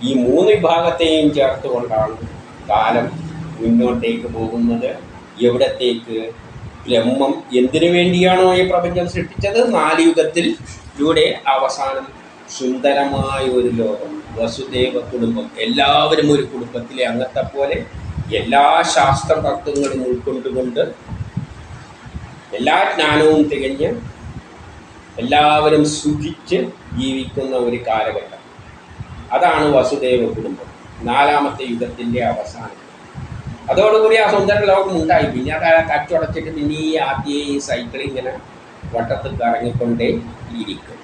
ഈ 3 വിഭാഗത്തെയും ചേർത്തുകൊണ്ടാണ് കാലം മുന്നോട്ടേക്ക് പോകുന്നത്. എവിടത്തേക്ക്, ബ്രഹ്മം എന്തിനു വേണ്ടിയാണോ ഈ പ്രപഞ്ചം സൃഷ്ടിച്ചത്, 4 യുഗത്തിലൂടെ അവസാനം സുന്ദരമായ ഒരു ലോകം, വസുദേവ കുടുംബം, എല്ലാവരും ഒരു കുടുംബത്തിലെ അംഗത്തെ പോലെ എല്ലാ ശാസ്ത്ര തത്വങ്ങളും ഉൾക്കൊണ്ടുകൊണ്ട് എല്ലാ ജ്ഞാനവും തികഞ്ഞ് എല്ലാവരും സുഖിച്ച് ജീവിക്കുന്ന ഒരു കാലഘട്ടം. അതാണ് വസുദേവ കുടുംബം, 4ാമത്തെ യുഗത്തിൻ്റെ അവസാനം. അതോടുകൂടി ആ സുന്ദര ലോകം ഉണ്ടായി. പിന്നെ അത് കച്ചവടച്ചിട്ട് പിന്നെ ഈ ആദ്യ ഈ സൈക്കിൾ ഇങ്ങനെ വട്ടത്തിൽ കറങ്ങിക്കൊണ്ടേ ഇരിക്കും.